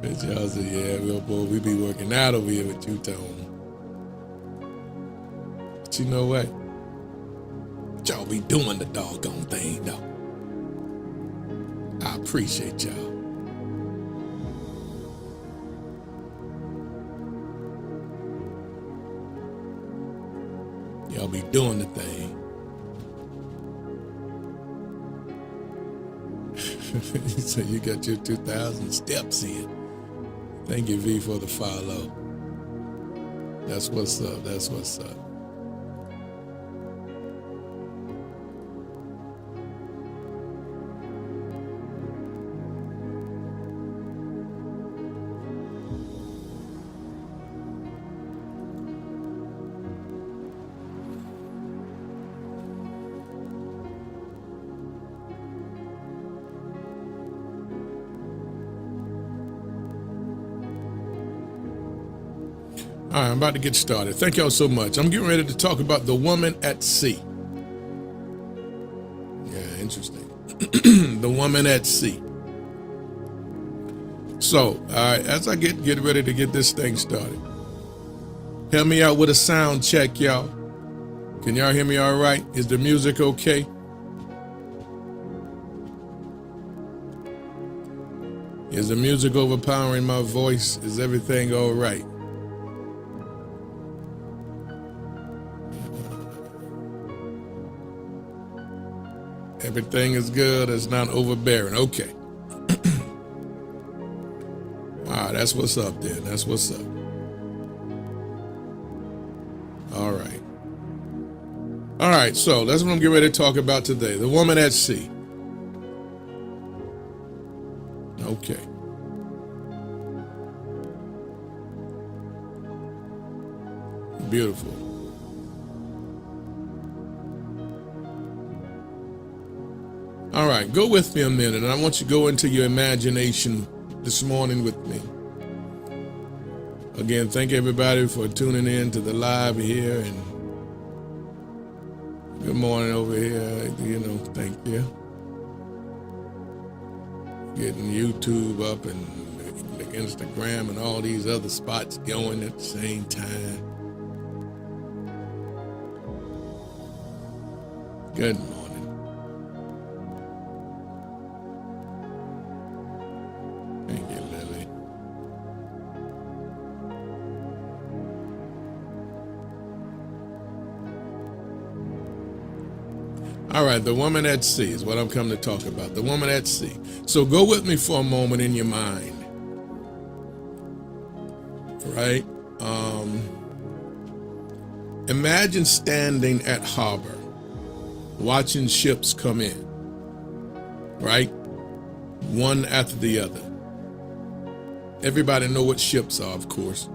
And y'all said, yeah, well, boy, we be working out over here with you, Tone. But you know what? Y'all be doing the doggone thing, though. I appreciate y'all. Y'all be doing the thing. So you got your 2,000 steps in. Thank you, V, for the follow. That's what's up. That's what's up. All right, I'm about to get started. Thank y'all so much. I'm getting ready to talk about the woman at sea. Yeah, interesting. The woman at sea. So, all right, as I get ready to get this thing started, help me out with a sound check, y'all. Can y'all hear me all right? Is the music okay? Is the music overpowering my voice? Is everything all right? Everything is good. It's not overbearing. Okay. All right, that's what's up then. That's what's up. All right. All right, so that's what I'm getting ready to talk about today. The woman at sea. Okay. Beautiful. All right, go with me a minute, and I want you to go into your imagination this morning with me. Again, thank everybody for tuning in to the live here, and good morning over here. Thank you. Getting YouTube up and Instagram and all these other spots going at the same time. Good morning. Thank you, Lily. All right, the woman at sea is what I'm coming to talk about. The woman at sea. So go with me for a moment in your mind. Right? Imagine standing at harbor, watching ships come in. Right? One after the other. Everybody know what ships are, of course.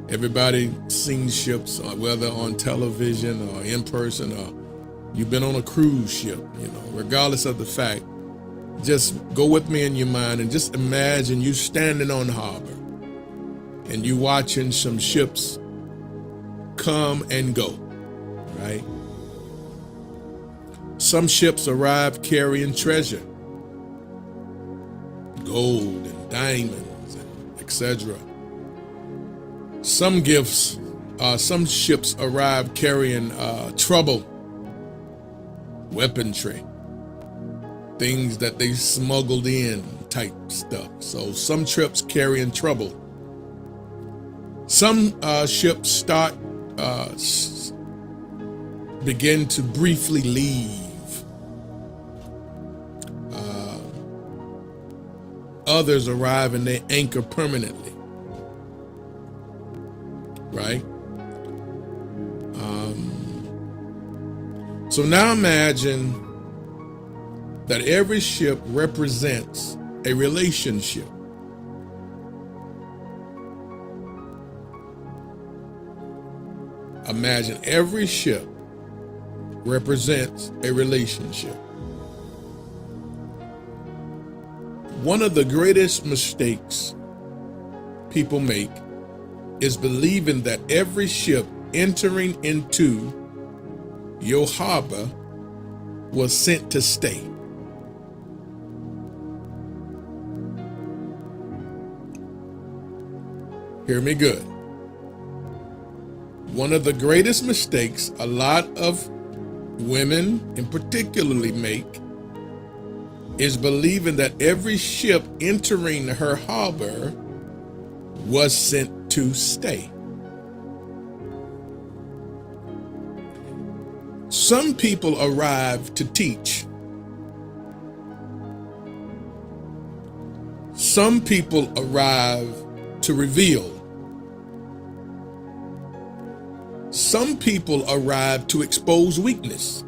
Everybody seen ships, whether on television or in person, or you've been on a cruise ship, regardless of the fact. Just go with me in your mind and just imagine you standing on harbor and you watching some ships come and go, right? Some ships arrive carrying treasure, gold and diamonds, and etc. Some ships arrive carrying trouble, weaponry, things that they smuggled in type stuff. So some trips carrying trouble. Some ships begin to briefly leave. Others arrive and they anchor permanently. Right? So now imagine that every ship represents a relationship. Imagine every ship represents a relationship. One of the greatest mistakes people make is believing that every ship entering into your harbor was sent to stay. Hear me good. One of the greatest mistakes a lot of women in particularly make is believing that every ship entering her harbor was sent to stay. Some people arrive to teach. Some people arrive to reveal. Some people arrive to expose weakness.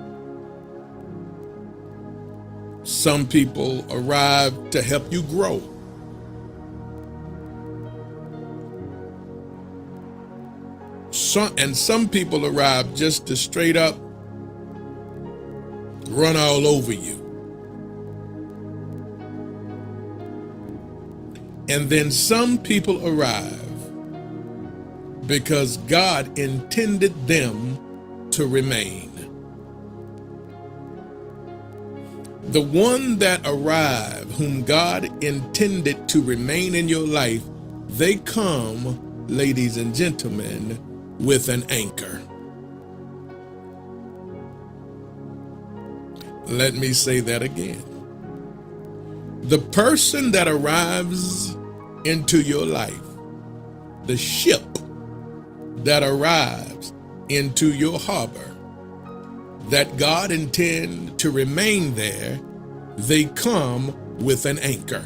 Some people arrive to help you grow. Some people arrive just to straight up run all over you. And then some people arrive because God intended them to remain. The one that arrive, whom God intended to remain in your life, they come, ladies and gentlemen, with an anchor. Let me say that again. The person that arrives into your life, the ship that arrives into your harbor, that God intends to remain there, they come with an anchor.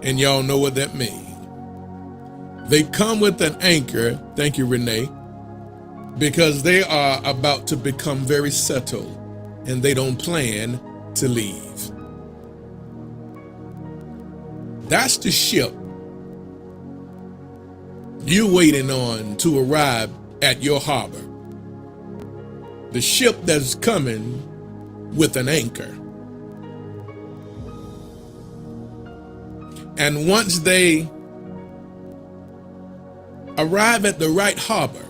And y'all know what that means. They come with an anchor, thank you, Renee, because they are about to become very settled and they don't plan to leave. That's the ship you're waiting on to arrive at your harbor. The ship that's coming with an anchor. And once they arrive at the right harbor,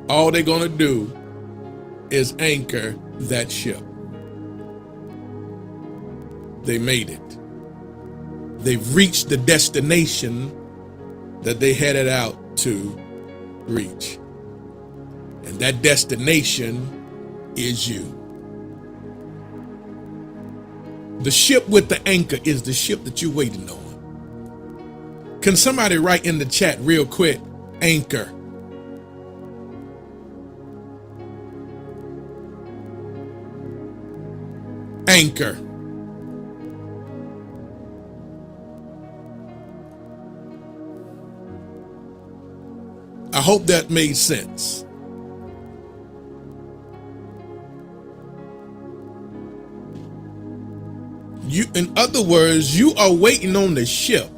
all they're going to do is anchor that ship. They made it. They've reached the destination that they headed out to reach. And that destination is you. The ship with the anchor is the ship that you're waiting on. Can somebody write in the chat real quick, anchor? Anchor. I hope that made sense. In other words, you are waiting on the ship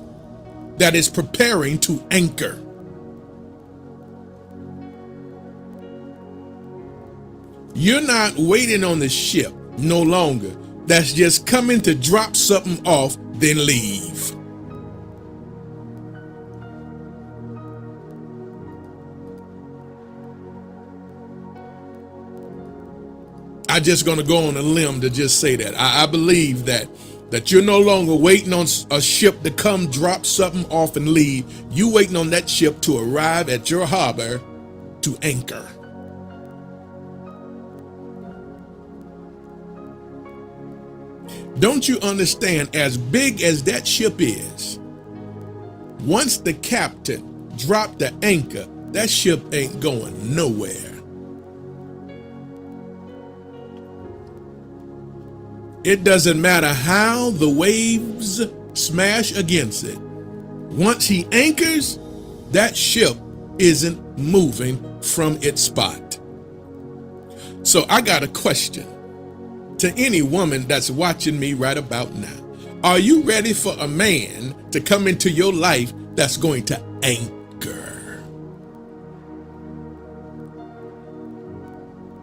that is preparing to anchor. You're not waiting on the ship no longer that's just coming to drop something off, then leave. I'm just going to go on a limb to just say that. I believe that you're no longer waiting on a ship to come drop something off and leave. You waiting on that ship to arrive at your harbor to anchor. Don't you understand, as big as that ship is, once the captain dropped the anchor, that ship ain't going nowhere. It doesn't matter how the waves smash against it. Once he anchors, that ship isn't moving from its spot. So I got a question to any woman that's watching me right about now. Are you ready for a man to come into your life that's going to anchor?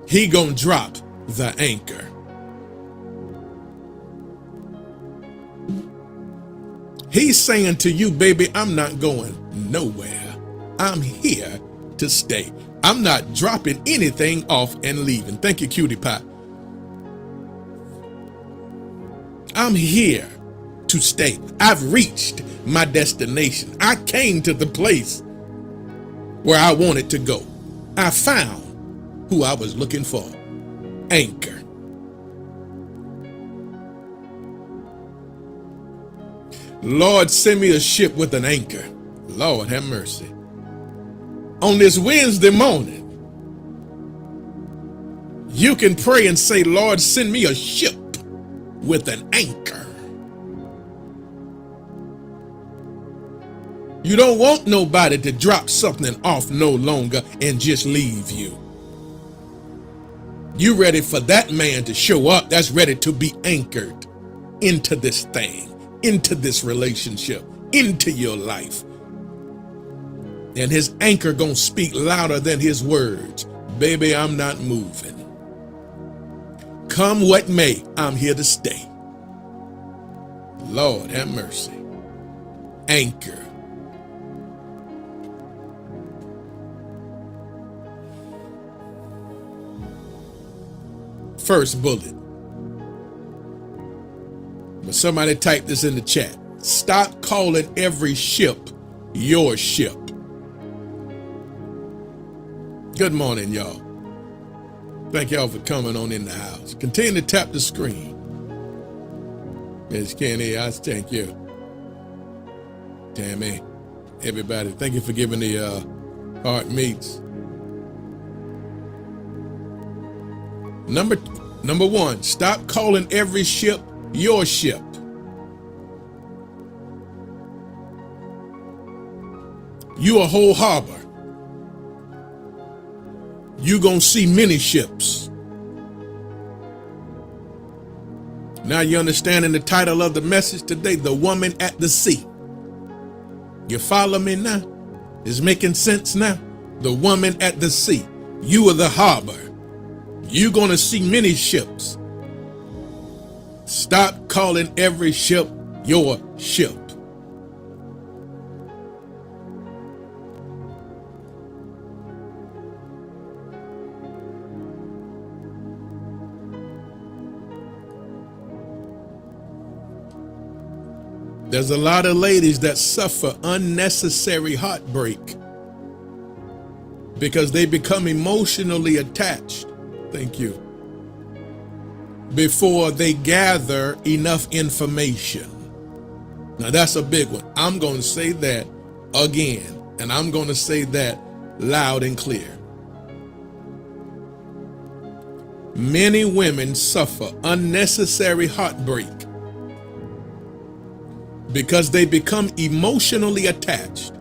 He gonna drop the anchor. He's saying to you, baby, I'm not going nowhere. I'm here to stay. I'm not dropping anything off and leaving. Thank you, Cutie Pie. I'm here to stay. I've reached my destination. I came to the place where I wanted to go. I found who I was looking for. Anchor. Lord, send me a ship with an anchor. Lord, have mercy. On this Wednesday morning, you can pray and say, Lord, send me a ship with an anchor. You don't want nobody to drop something off no longer and just leave you. You ready for that man to show up that's ready to be anchored into this thing, into this relationship, into your life. And his anchor gonna speak louder than his words. Baby, I'm not moving. Come what may, I'm here to stay. Lord, have mercy. Anchor. First bullet. But somebody type this in the chat. Stop calling every ship your ship. Good morning, y'all. Thank y'all for coming on in the house. Continue to tap the screen. Miss Kenny, I thank you. Tammy, everybody, thank you for giving the heart meets. Number one, stop calling every ship your ship. You a whole harbor. You gonna see many ships. Now you understanding the title of the message today, The Woman at the Sea. You follow me now? It's making sense now? The woman at the sea. You are the harbor. You're going to see many ships. Stop calling every ship your ship. There's a lot of ladies that suffer unnecessary heartbreak because they become emotionally attached. Thank you. Before they gather enough information. Now that's a big one. I'm going to say that again, and I'm going to say that loud and clear. Many women suffer unnecessary heartbreak because they become emotionally attached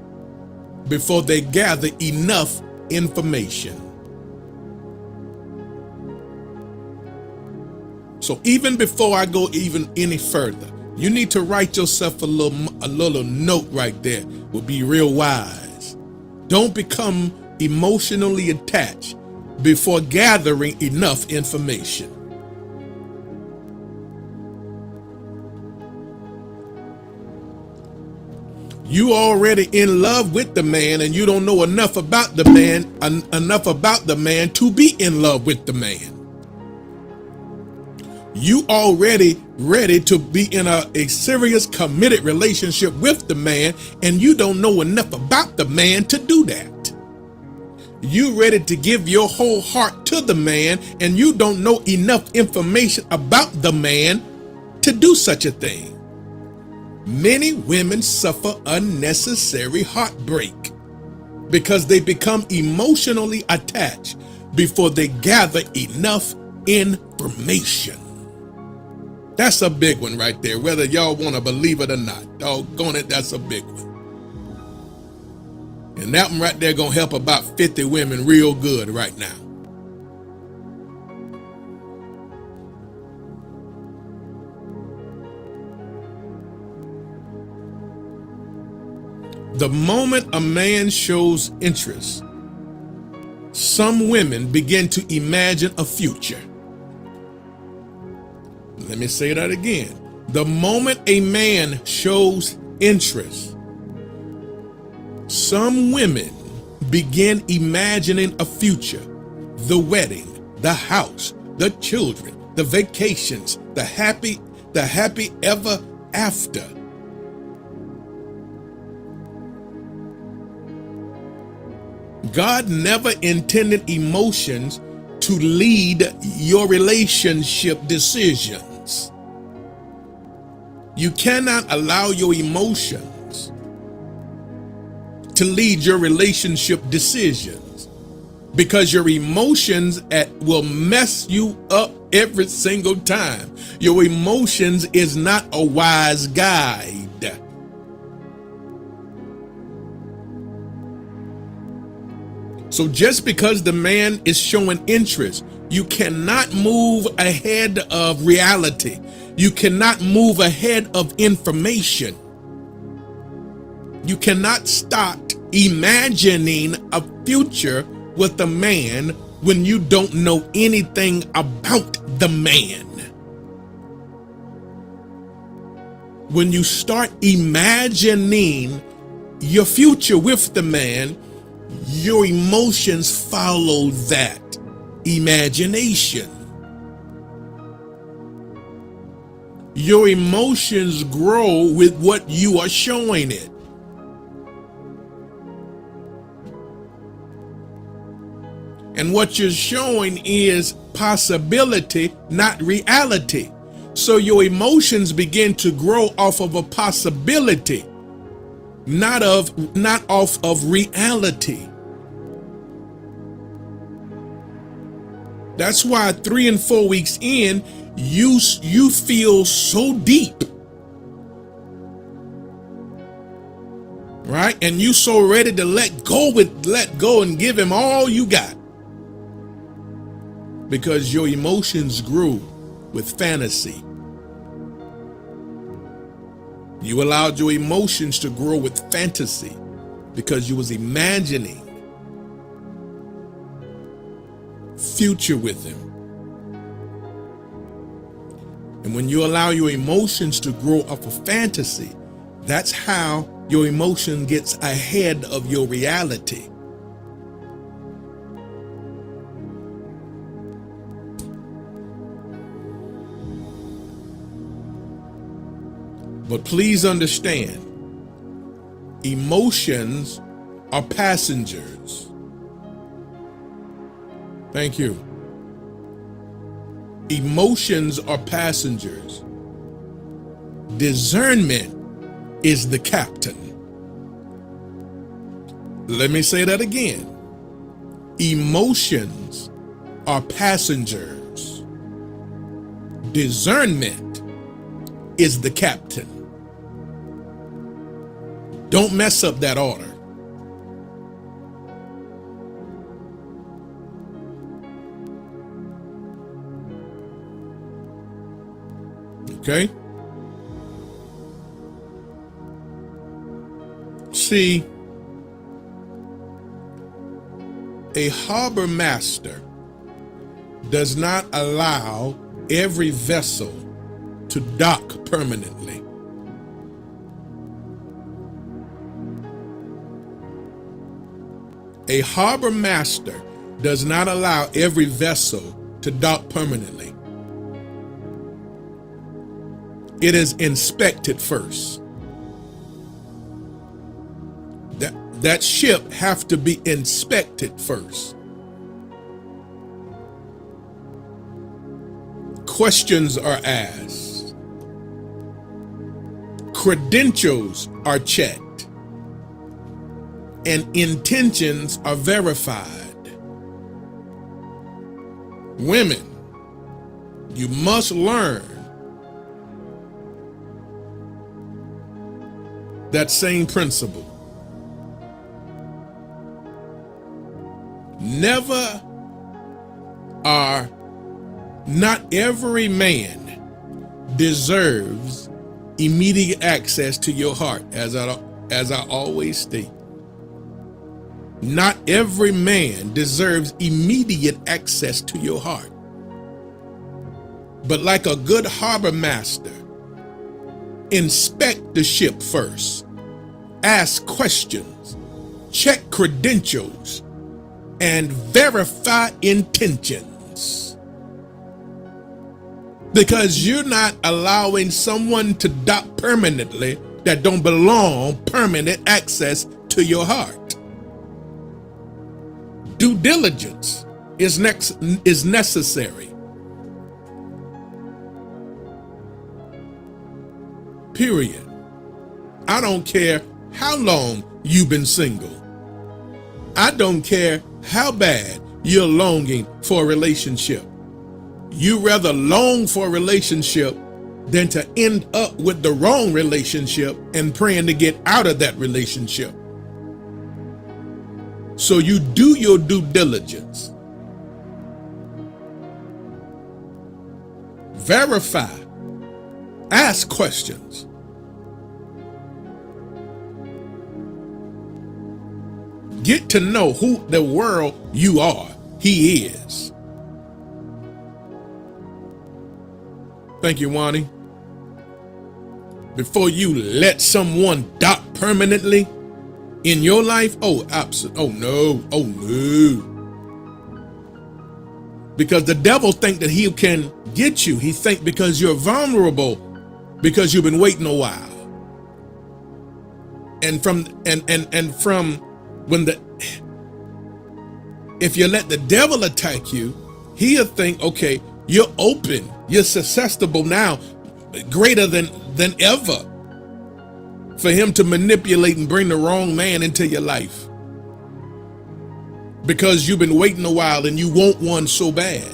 before they gather enough information. So even before I go even any further, you need to write yourself a little note right there. Will be real wise. Don't become emotionally attached before gathering enough information. You already in love with the man and you don't know enough about the man to be in love with the man. You already ready to be in a serious committed relationship with the man and you don't know enough about the man to do that. You ready to give your whole heart to the man and you don't know enough information about the man to do such a thing. Many women suffer unnecessary heartbreak because they become emotionally attached before they gather enough information. That's a big one right there, whether y'all want to believe it or not. Doggone it, that's a big one. And that one right there gonna help about 50 women real good right now. The moment a man shows interest, some women begin to imagine a future. Let me say that again. The moment a man shows interest, some women begin imagining a future. The wedding, the house, the children, the vacations, the the happy ever after. God never intended emotions to lead your relationship decisions. You cannot allow your emotions to lead your relationship decisions, because your emotions will mess you up every single time. Your emotions is not a wise guide. So just because the man is showing interest, you cannot move ahead of reality. You cannot move ahead of information. You cannot start imagining a future with a man when you don't know anything about the man. When you start imagining your future with the man, your emotions follow that imagination. Your emotions grow with what you are showing it. And what you're showing is possibility, not reality. So your emotions begin to grow off of a possibility, not off of reality. That's why 3 and 4 weeks in, you feel so deep, right? And you so ready to let go and give him all you got, because your emotions grew with fantasy. You allowed your emotions to grow with fantasy because you was imagining future with him. And when you allow your emotions to grow off of fantasy, that's how your emotion gets ahead of your reality. But please understand, emotions are passengers. Thank you. Emotions are passengers. Discernment is the captain. Let me say that again. Emotions are passengers. Discernment is the captain. Don't mess up that order. Okay? See, a harbor master does not allow every vessel to dock permanently. A harbor master does not allow every vessel to dock permanently. It is inspected first. That ship have to be inspected first. Questions are asked. Credentials are checked. And intentions are verified. Women, you must learn that same principle. Not every man deserves immediate access to your heart, as I always state. Not every man deserves immediate access to your heart. But like a good harbor master, inspect the ship first. Ask questions, check credentials, and verify intentions. Because you're not allowing someone to dock permanently that don't belong permanent access to your heart. Due diligence is necessary. Period. I don't care how long you've been single. I don't care how bad you're longing for a relationship. You rather long for a relationship than to end up with the wrong relationship and praying to get out of that relationship. So you do your due diligence. Verify. Ask questions. Get to know who the world you are. He is. Thank you, Wani. Before you let someone dock permanently in your life, oh, absolutely. Oh no. Because the devil think that he can get you. He think because you're vulnerable, because you've been waiting a while. And from if you let the devil attack you, he'll think, okay, you're open, you're susceptible now, greater than ever, for him to manipulate and bring the wrong man into your life. Because you've been waiting a while and you want one so bad.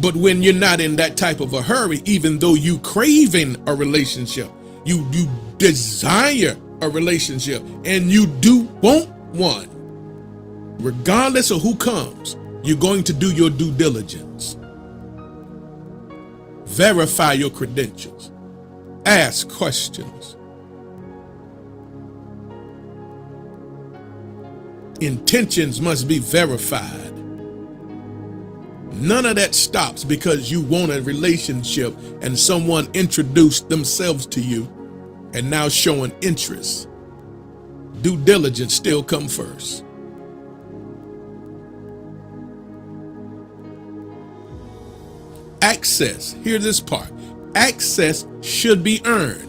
But when you're not in that type of a hurry, even though you craving a relationship, you desire a relationship, and you do want one, regardless of who comes, you're going to do your due diligence. Verify your credentials. Ask questions. Intentions must be verified. None of that stops because you want a relationship and someone introduced themselves to you and now showing interest. Due diligence still come first. Access, hear this part. Access should be earned.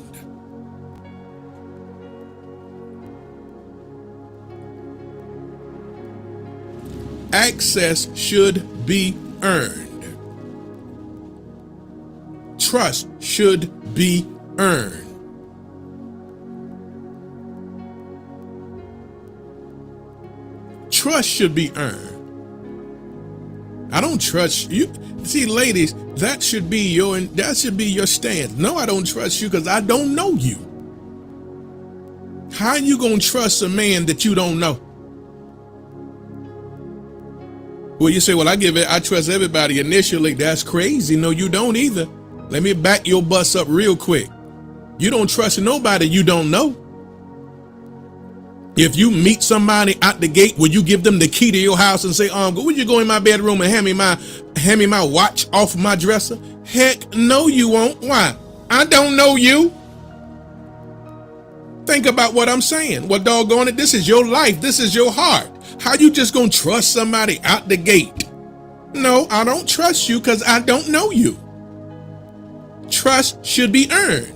Access should be earned. Trust should be earned. Trust should be earned. I don't trust you. See, ladies, that should be your stance. No, I don't trust you because I don't know you. How are you gonna trust a man that you don't know? Well, you say, well, I trust everybody initially. That's crazy. No, you don't either. Let me back your bus up real quick. You don't trust nobody you don't know. If you meet somebody out the gate, will you give them the key to your house and say, would you go in my bedroom and hand me my watch off my dresser? Heck no, you won't. Why? I don't know you. Think about what I'm saying. Well, doggone it, this is your life. This is your heart. How you just gonna trust somebody out the gate? No, I don't trust you because I don't know you. Trust should be earned.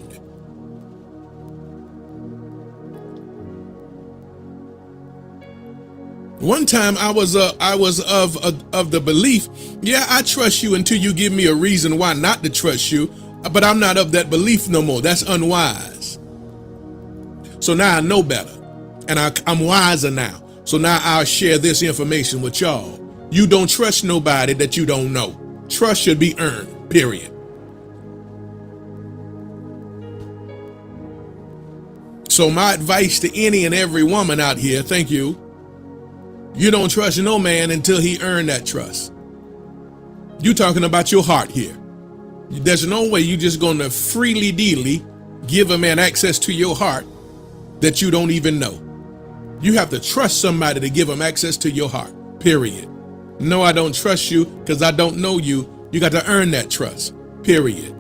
One time I was of the belief, yeah, I trust you until you give me a reason why not to trust you, but I'm not of that belief no more. That's unwise. So now I know better, and I'm wiser now. So now I'll share this information with y'all. You don't trust nobody that you don't know. Trust should be earned, period. So my advice to any and every woman out here, thank you. You don't trust no man until he earned that trust. You talking about your heart here. There's no way you just gonna freely dearly give a man access to your heart that you don't even know. You have to trust somebody to give them access to your heart, period. No, I don't trust you because I don't know you. You got to earn that trust, period.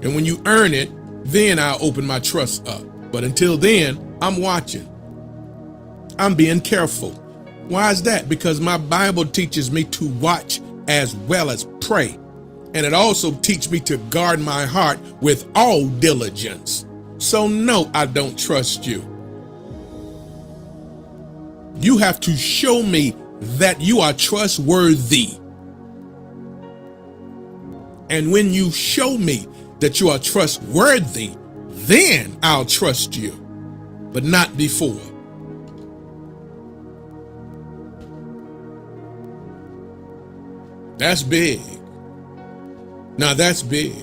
And when you earn it, then I'll open my trust up. But until then, I'm watching. I'm being careful. Why is that? Because my Bible teaches me to watch as well as pray. And it also teaches me to guard my heart with all diligence. So no, I don't trust you. You have to show me that you are trustworthy. And when you show me that you are trustworthy, then I'll trust you, but not before. That's big. Now that's big.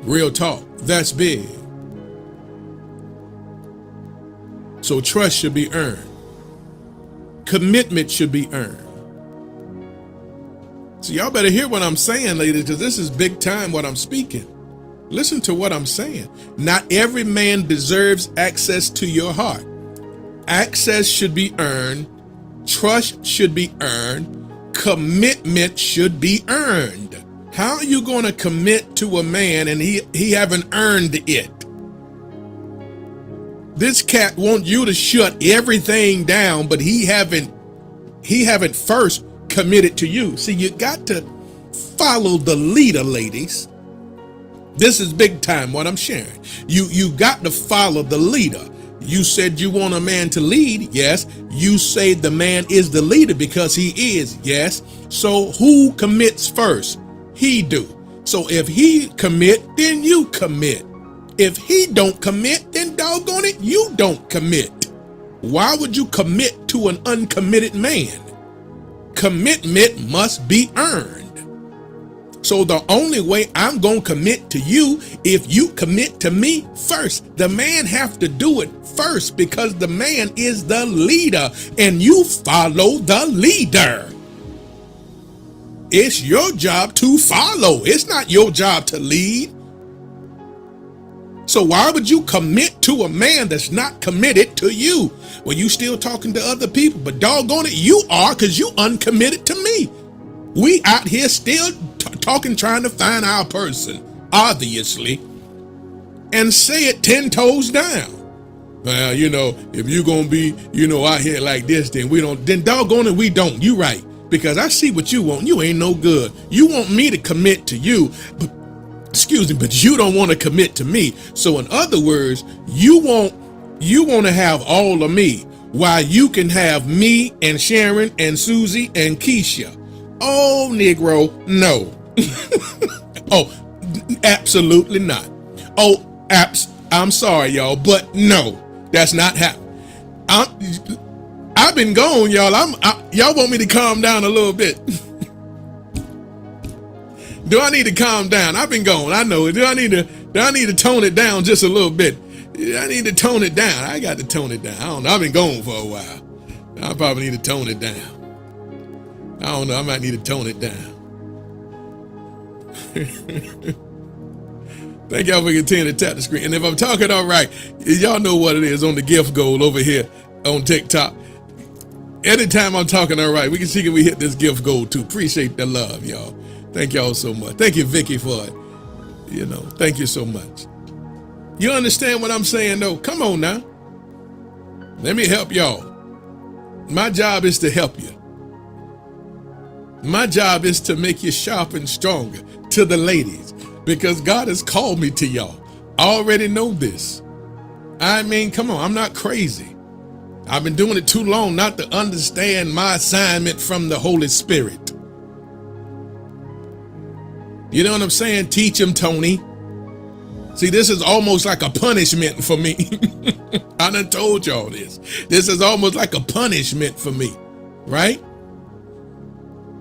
Real talk, that's big. So trust should be earned. Commitment should be earned. So y'all better hear what I'm saying, ladies, because this is big time what I'm speaking. Listen to what I'm saying. Not every man deserves access to your heart. Access should be earned. Trust should be earned. Commitment should be earned. How are you going to commit to a man and he haven't earned it? This cat wants you to shut everything down, but he haven't first committed to you. See, you got to follow the leader, ladies. This is big time what I'm sharing. You got to follow the leader. You said you want a man to lead. Yes. You say the man is the leader because he is. Yes. So who commits first? He do. So if he commit, then you commit. If he don't commit, then doggone it, you don't commit. Why would you commit to an uncommitted man? Commitment must be earned. So the only way I'm going to commit to you, if you commit to me first. The man have to do it first because the man is the leader and you follow the leader. It's your job to follow. It's not your job to lead. So why would you commit to a man that's not committed to you? Well, you still talking to other people, but doggone it, you are, because you uncommitted to me. We out here still talking, trying to find our person, obviously, and say it 10 toes down. Well, if you're going to be, out here like this, then doggone it, we don't. You right. Because I see what you want. You ain't no good. You want me to commit to you, but you don't want to commit to me. So in other words, you want to have all of me while you can have me and Sharon and Susie and Keisha. Oh, Negro, no. Oh, absolutely not. Oh, I'm sorry, y'all, but no, that's not happening. I've been gone, y'all. Y'all want me to calm down a little bit? Do I need to calm down? I've been gone. I know it. Do I need to tone it down just a little bit? I need to tone it down. I got to tone it down. I don't know. I've been gone for a while. I probably need to tone it down. I don't know. I might need to tone it down. Thank y'all for continuing to tap the screen. And if I'm talking all right, y'all know what it is on the gift goal over here on TikTok. Anytime I'm talking all right, we can see if we hit this gift goal too. Appreciate the love, y'all. Thank y'all so much. Thank you, Vicky, for it. Thank you so much. You understand what I'm saying, though? Come on now. Let me help y'all. My job is to help you. My job is to make you sharp and stronger to the ladies because God has called me to y'all. I already know this. I mean, come on, I'm not crazy. I've been doing it too long not to understand my assignment from the Holy Spirit. You know what I'm saying? Teach him, Tony. See, this is almost like a punishment for me. I done told y'all this. This is almost like a punishment for me, right?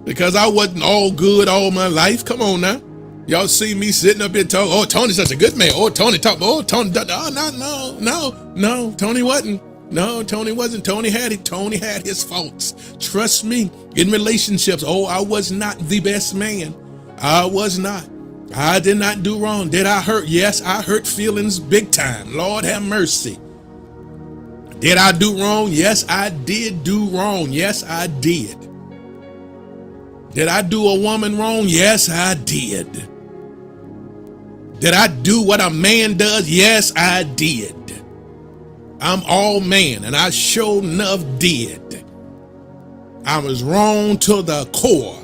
Because I wasn't all good all my life. Come on now. Y'all see me sitting up here talking, oh, Tony's such a good man. Oh, Tony talk, oh, Tony, no, Tony wasn't. No, Tony wasn't. Tony had it. Tony had his faults. Trust me, in relationships, I was not the best man. I was not. I did not do wrong. Did I hurt? Yes, I hurt feelings big time. Lord have mercy. Did I do wrong? Yes, I did do wrong. Yes, I did. Did I do a woman wrong? Yes, I did. Did I do what a man does? Yes, I did. I'm all man, and I sure enough did. I was wrong to the core.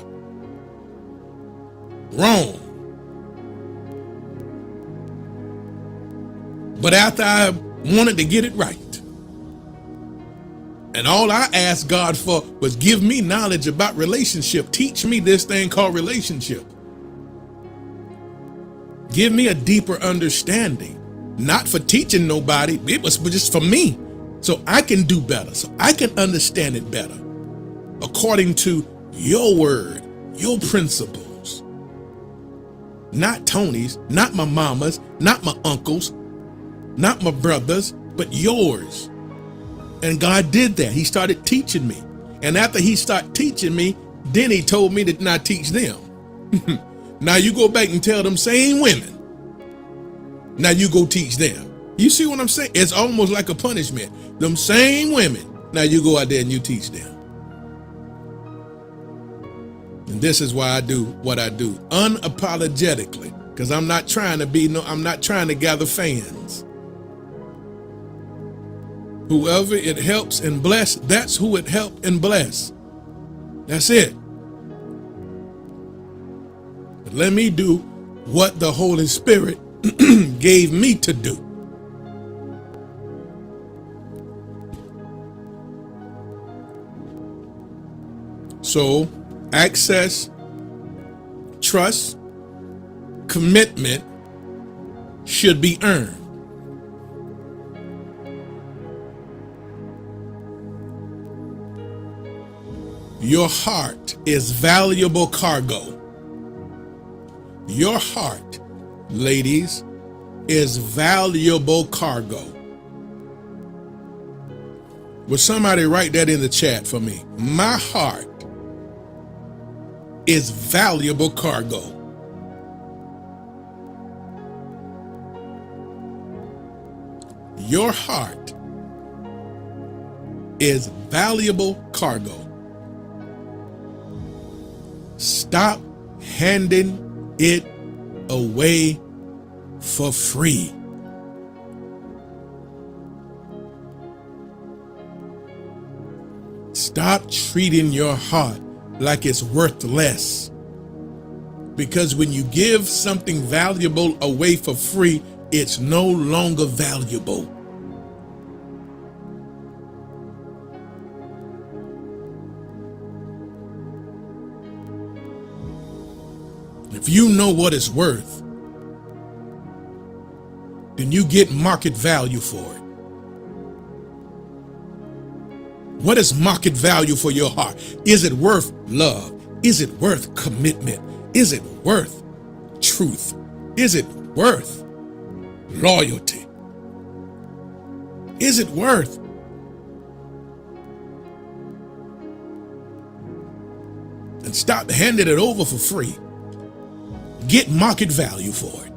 wrong. But after I wanted to get it right, and all I asked God for was give me knowledge about relationship. Teach me this thing called relationship. Give me a deeper understanding. Not for teaching nobody, it was just for me. So I can do better, so I can understand it better. According to your word, your principles. Not Tony's, not my mama's, not my uncle's, not my brother's, but yours. And God did that. He started teaching me. And after he started teaching me, then he told me to not teach them. Now you go back and tell them same women. Now you go teach them. You see what I'm saying? It's almost like a punishment. Them same women. Now you go out there and you teach them. And this is why I do what I do unapologetically, because I'm not trying to gather fans. Whoever it helps and bless, that's who it helped and bless. That's it. But let me do what the Holy Spirit gave me to do. So, access, trust, commitment should be earned. Your heart is valuable cargo. Your heart, ladies, is valuable cargo. Will somebody write that in the chat for me? My heart is valuable cargo. Your heart is valuable cargo. Stop handing it away for free. Stop treating your heart like it's worth less. Because when you give something valuable away for free, it's no longer valuable. If you know what it's worth, then you get market value for it. What is market value for your heart? Is it worth love? Is it worth commitment? Is it worth truth? Is it worth loyalty? Is it worth? And stop handing it over for free. Get market value for it.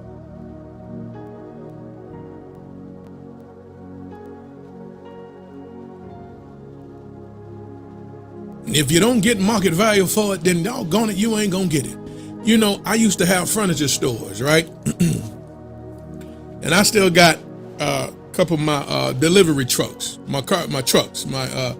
If you don't get market value for it, then doggone it, you ain't gonna get it. You know, I used to have furniture stores, right? And I still got a couple of my delivery trucks, my trucks, my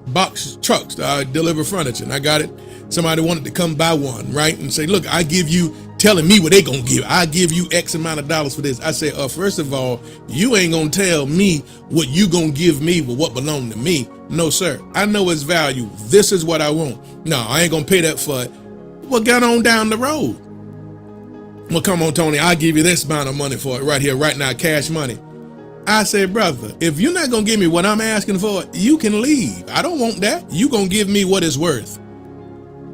box trucks that I deliver furniture. And I got it. Somebody wanted to come buy one, right? And say, look, I give you, telling me what they gonna give. I give you X amount of dollars for this. I say, first of all, you ain't gonna tell me what you gonna give me with what belong to me. No, sir. I know its value. This is what I want. No, I ain't gonna pay that for it. Well, get on down the road. Well, come on, Tony, I'll give you this amount of money for it right here, right now, cash money. I said, brother, if you're not gonna give me what I'm asking for, you can leave. I don't want that. You gonna give me what it's worth.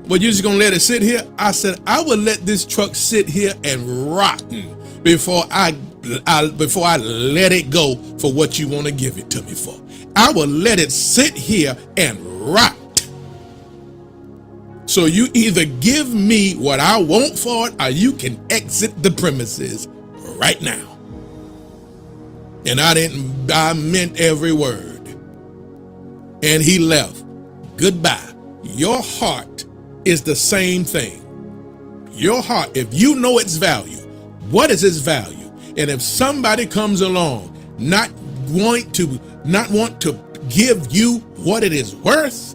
But you're just gonna let it sit here? I said, I would let this truck sit here and rotten before I let it go for what you want to give it to me for. I will let it sit here and rot. So you either give me what I want for it, or you can exit the premises right now. And I meant every word. And he left. Goodbye. Your heart is the same thing. Your heart, if you know its value, what is its value? And if somebody comes along not want to give you what it is worth,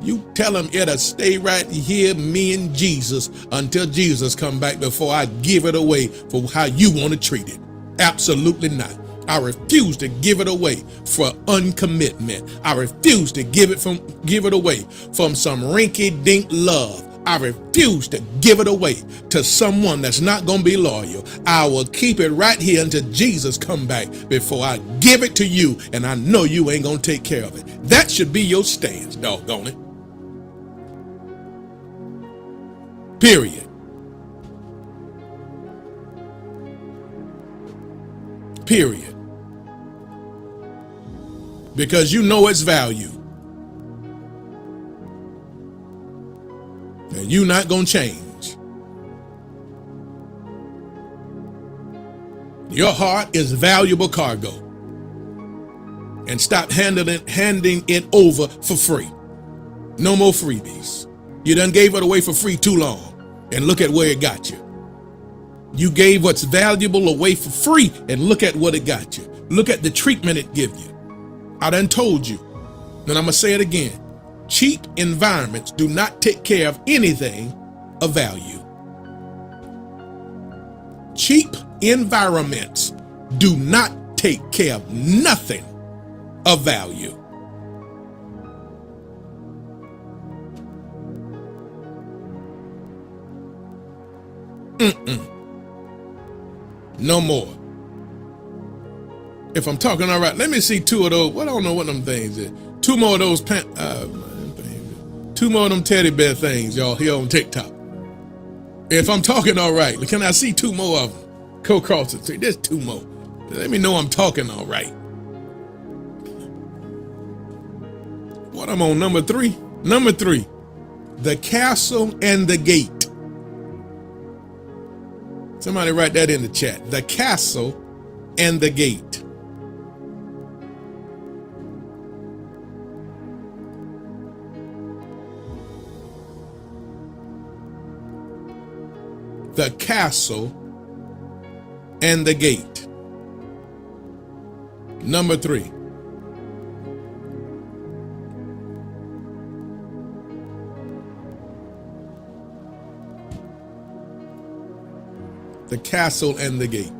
You tell them it'll stay right here, me and Jesus, until Jesus come back before I give it away for how you want to treat it. Absolutely not. I refuse to give it away for uncommitment. I refuse to give it away from some rinky-dink love. I refuse to give it away to someone that's not going to be loyal. I will keep it right here until Jesus come back before I give it to you, and I know you ain't going to take care of it. That should be your stance, doggone it. Period. Period. Because you know its value. And you're not going to change. Your heart is valuable cargo. And stop handing it over for free. No more freebies. You done gave it away for free too long. And look at where it got you. You gave what's valuable away for free, and look at what it got you. Look at the treatment it give you. I done told you, and I'm going to say it again. Cheap environments do not take care of anything of value. Cheap environments do not take care of nothing of value. No more. If I'm talking all right, let me see two of those. Well, I don't know what them things is. Two more of those, two more of them teddy bear things, y'all, here on TikTok. If I'm talking all right, can I see two more of them? Go across the street. There's two more. Let me know I'm talking all right. What I'm on, number three? Number three, the castle and the gate. Somebody write that in the chat. The castle and the gate. The castle and the gate. Number three. The castle and the gate.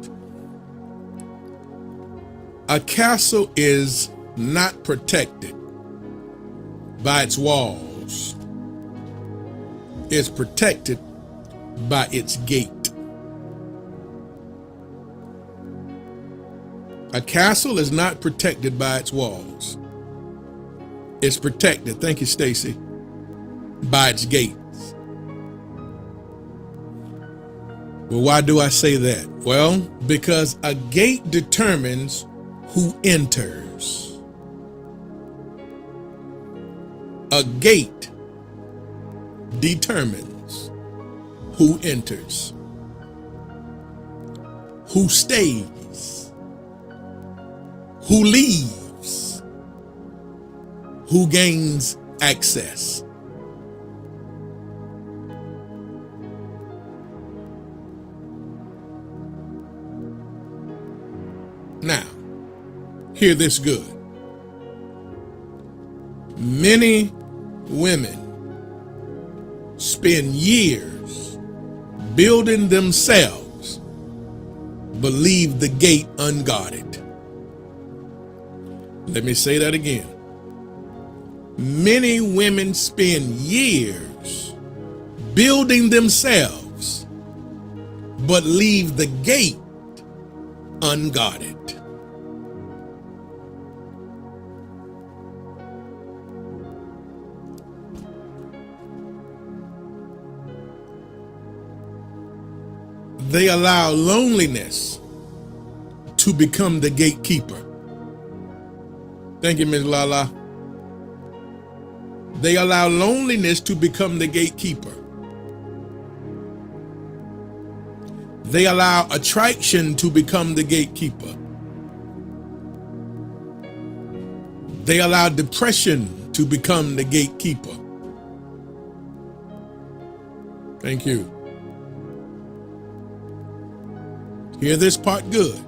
A castle is not protected by its walls. It's protected by its gate. A castle is not protected by its walls. It's protected, thank you, Stacy, by its gates. Well, why do I say that? Well, because a gate determines who enters. A gate determines who enters, who stays, who leaves, who gains access. Now, hear this good. Many women spend years building themselves, but leave the gate unguarded. Let me say that again. Many women spend years building themselves, but leave the gate unguarded. They allow loneliness to become the gatekeeper. Thank you, Ms. Lala. They allow loneliness to become the gatekeeper. They allow attraction to become the gatekeeper. They allow depression to become the gatekeeper. Thank you. Hear this part good.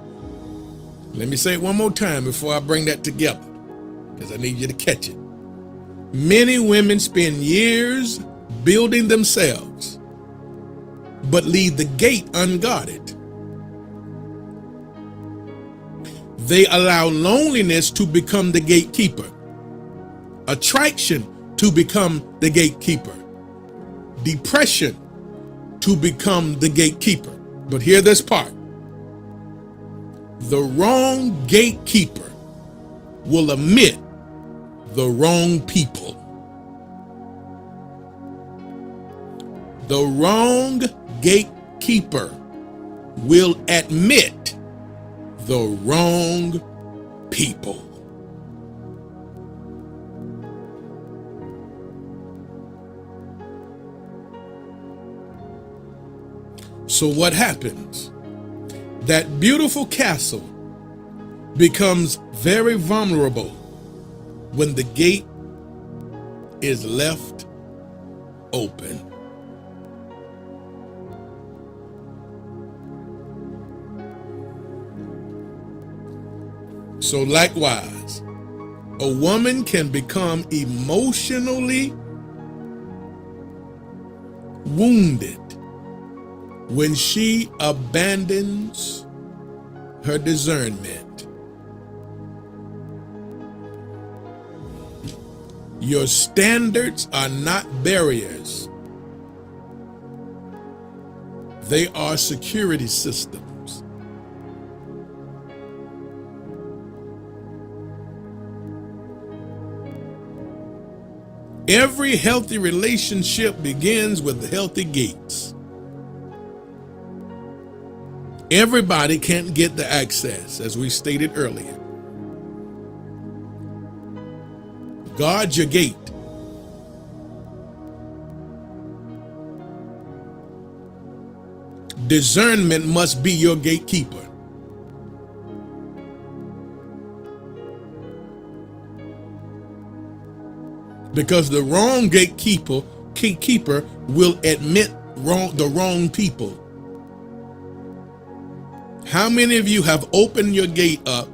Let me say it one more time before I bring that together, because I need you to catch it. Many women spend years building themselves, but leave the gate unguarded. They allow loneliness to become the gatekeeper, attraction to become the gatekeeper, depression to become the gatekeeper. But hear this part. The wrong gatekeeper will admit the wrong people. The wrong gatekeeper will admit the wrong people. So what happens? That beautiful castle becomes very vulnerable when the gate is left open. So likewise, a woman can become emotionally wounded when she abandons her discernment. Your standards are not barriers. They are security systems. Every healthy relationship begins with healthy gates. Everybody can't get the access, as we stated earlier. Guard your gate. Discernment must be your gatekeeper. Because the wrong gatekeeper will admit the wrong people. How many of you have opened your gate up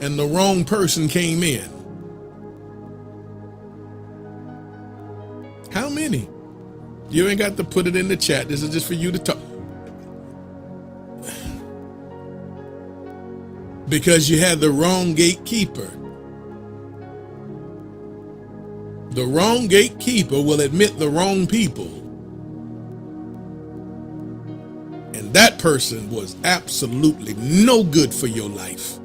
and the wrong person came in? How many? You ain't got to put it in the chat. This is just for you to talk. Because you had the wrong gatekeeper. The wrong gatekeeper will admit the wrong people. And that person was absolutely no good for your life.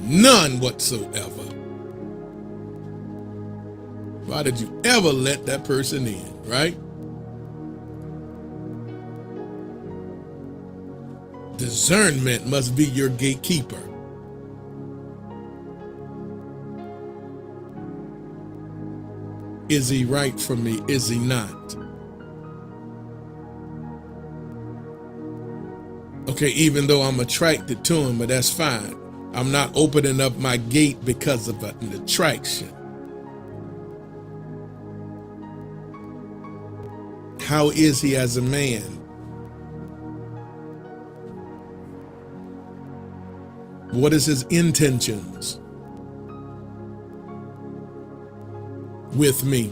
None whatsoever. Why did you ever let that person in, right? Discernment must be your gatekeeper. Is he right for me? Is he not? Okay, even though I'm attracted to him, but that's fine. I'm not opening up my gate because of an attraction. How is he as a man? What is his intentions with me?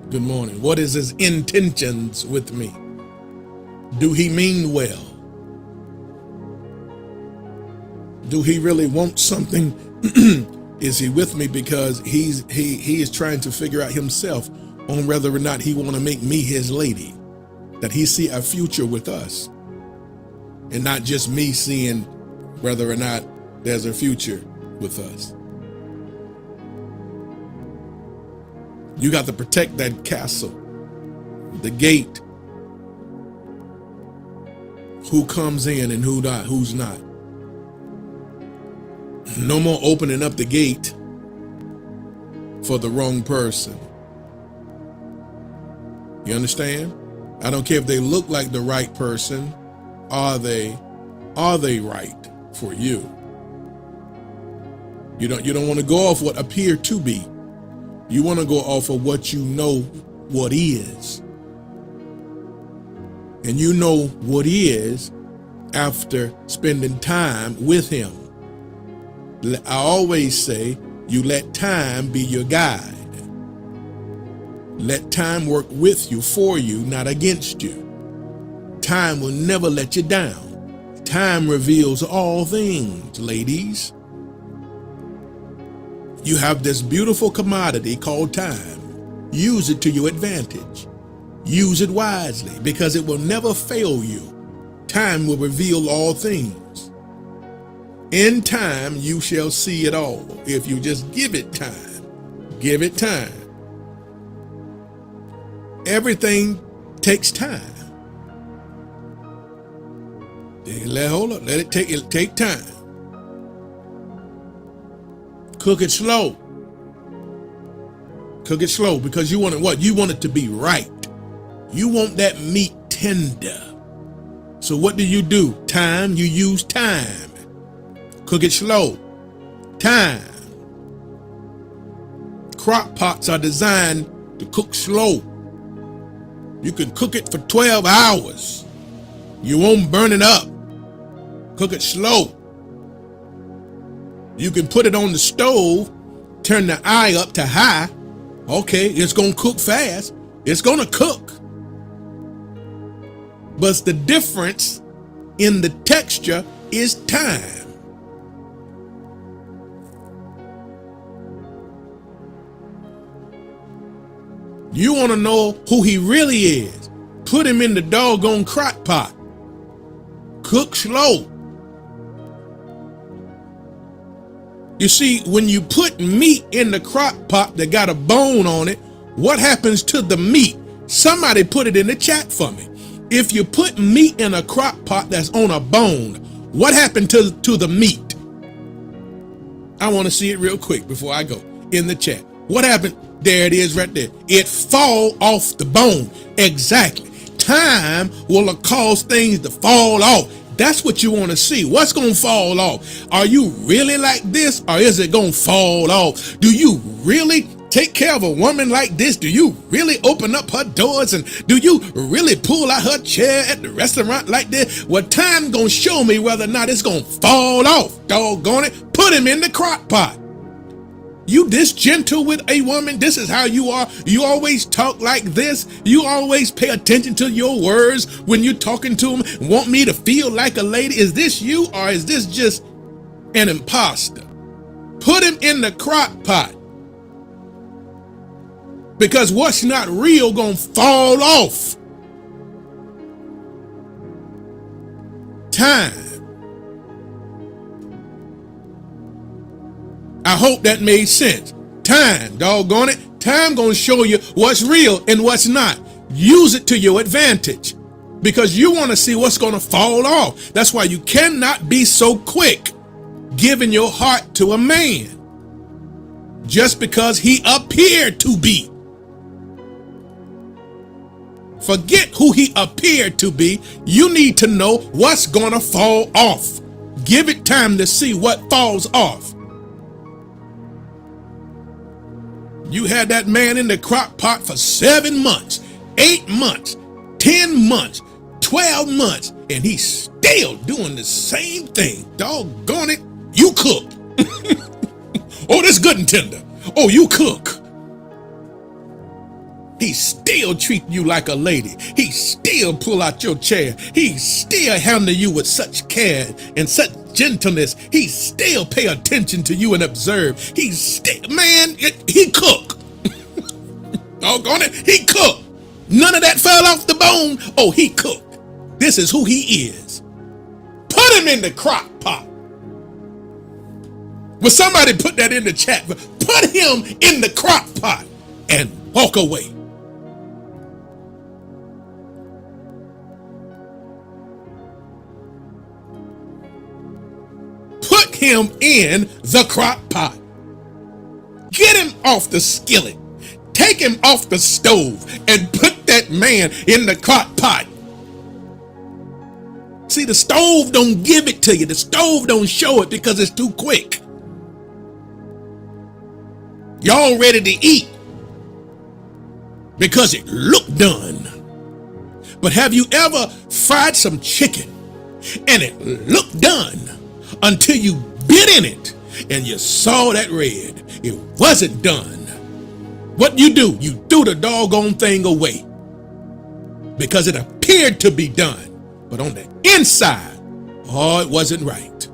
Good morning. What is his intentions with me? Do he mean well? Do he really want something? Is he with me because he is trying to figure out himself on whether or not he want to make me his lady? That he see a future with us, and not just me seeing whether or not there's a future with us. You got to protect that castle, the gate. Who comes in and who's not. No more opening up the gate for the wrong person. You understand? I don't care if they look like the right person. Are they right for you? You don't want to go off what appear to be. You want to go off of what you know what is. And you know what is after spending time with him. I always say, you let time be your guide. Let time work with you, for you, not against you. Time will never let you down. Time reveals all things, ladies. You have this beautiful commodity called time. Use it to your advantage. Use it wisely, because it will never fail you. Time will reveal all things. In time, you shall see it all. If you just give it time, give it time. Everything takes time. Let it take time. Cook it slow. Cook it slow, because you want it what? You want it to be right. You want that meat tender. So what do? Time, you use time. Cook it slow. Time. Crock pots are designed to cook slow. You can cook it for 12 hours. You won't burn it up. Cook it slow. You can put it on the stove, turn the eye up to high. Okay, it's going to cook fast. It's going to cook. But the difference in the texture is time. You want to know who he really is? Put him in the doggone crock pot. Cook slow. You see, when you put meat in the crock pot that got a bone on it, what happens to the meat? Somebody put it in the chat for me. If you put meat in a crock pot that's on a bone, what happened to the meat? I want to see it real quick before I go in the chat. What happened? There it is right there. It fall off the bone. Exactly. Time will cause things to fall off. That's what you want to see. What's going to fall off? Are you really like this, or is it going to fall off? Do you really take care of a woman like this? Do you really open up her doors, and do you really pull out her chair at the restaurant like this? Well, time going to show me whether or not it's going to fall off. Doggone it. Put him in the crock pot. You this gentle with a woman? This is how you are? You always talk like this? You always pay attention to your words when you're talking to them? Want me to feel like a lady? Is this you, or is this just an imposter? Put him in the crock pot. Because what's not real gonna fall off. Time. I hope that made sense. Time, doggone it. Time gonna show you what's real and what's not. Use it to your advantage, because you want to see what's gonna fall off. That's why you cannot be so quick giving your heart to a man just because he appeared to be. Forget who he appeared to be. You need to know what's gonna fall off. Give it time to see what falls off. You had that man in the crock pot for 7 months, 8 months, 10 months, 12 months, and he's still doing the same thing. Doggone it, you cook. Oh, this good and tender. Oh, you cook. He still treat you like a lady. He still pull out your chair. He still handle you with such care and such gentleness. He still pay attention to you and observe. He cook. Doggone it, he cook. None of that fell off the bone. Oh, he cooked. This is who he is. Put him in the crock pot. Will somebody put that in the chat? Put him in the crock pot and walk away. Put him in the crock pot. Get him off the skillet. Take him off the stove and put that man in the crock pot. See, the stove don't give it to you. The stove don't show it because it's too quick. Y'all ready to eat because it looked done. But have you ever fried some chicken and it looked done until you bit in it and you saw that red. It wasn't done. What you do? You threw the doggone thing away because it appeared to be done, but on the inside, oh, it wasn't right.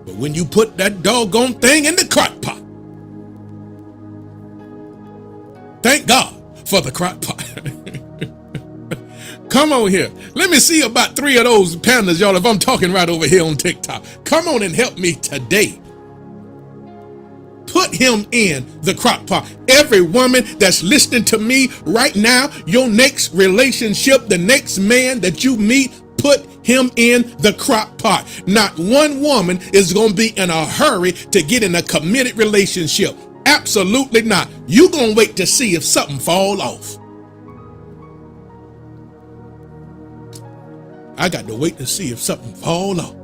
But when you put that doggone thing in the crock pot, thank God for the crock pot. Come on here. Let me see about 3 of those pandas, y'all, if I'm talking right over here on TikTok. Come on and help me today. Put him in the crock pot. Every woman that's listening to me right now, your next relationship, the next man that you meet, put him in the crock pot. Not one woman is going to be in a hurry to get in a committed relationship. Absolutely not. You're going to wait to see if something fall off. I got to wait to see if something fall off.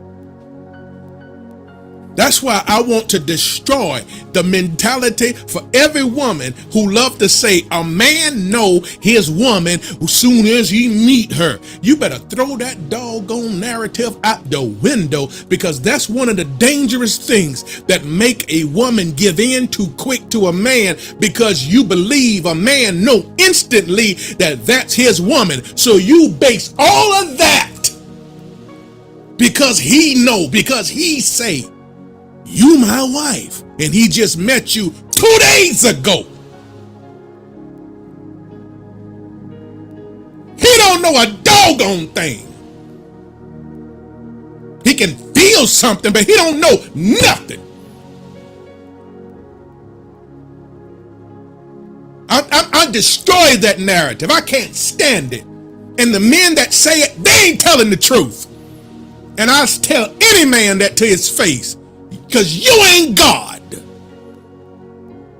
That's why I want to destroy the mentality for every woman who love to say a man know his woman as soon as he meet her. You better throw that doggone narrative out the window, because that's one of the dangerous things that make a woman give in too quick to a man, because you believe a man know instantly that that's his woman. So you base all of that because he know, because he say, you my wife, and he just met you 2 days ago. He don't know a doggone thing. He can feel something, but he don't know nothing. I destroy that narrative. I can't stand it. And the men that say it, they ain't telling the truth. And I tell any man that to his face, because you ain't God.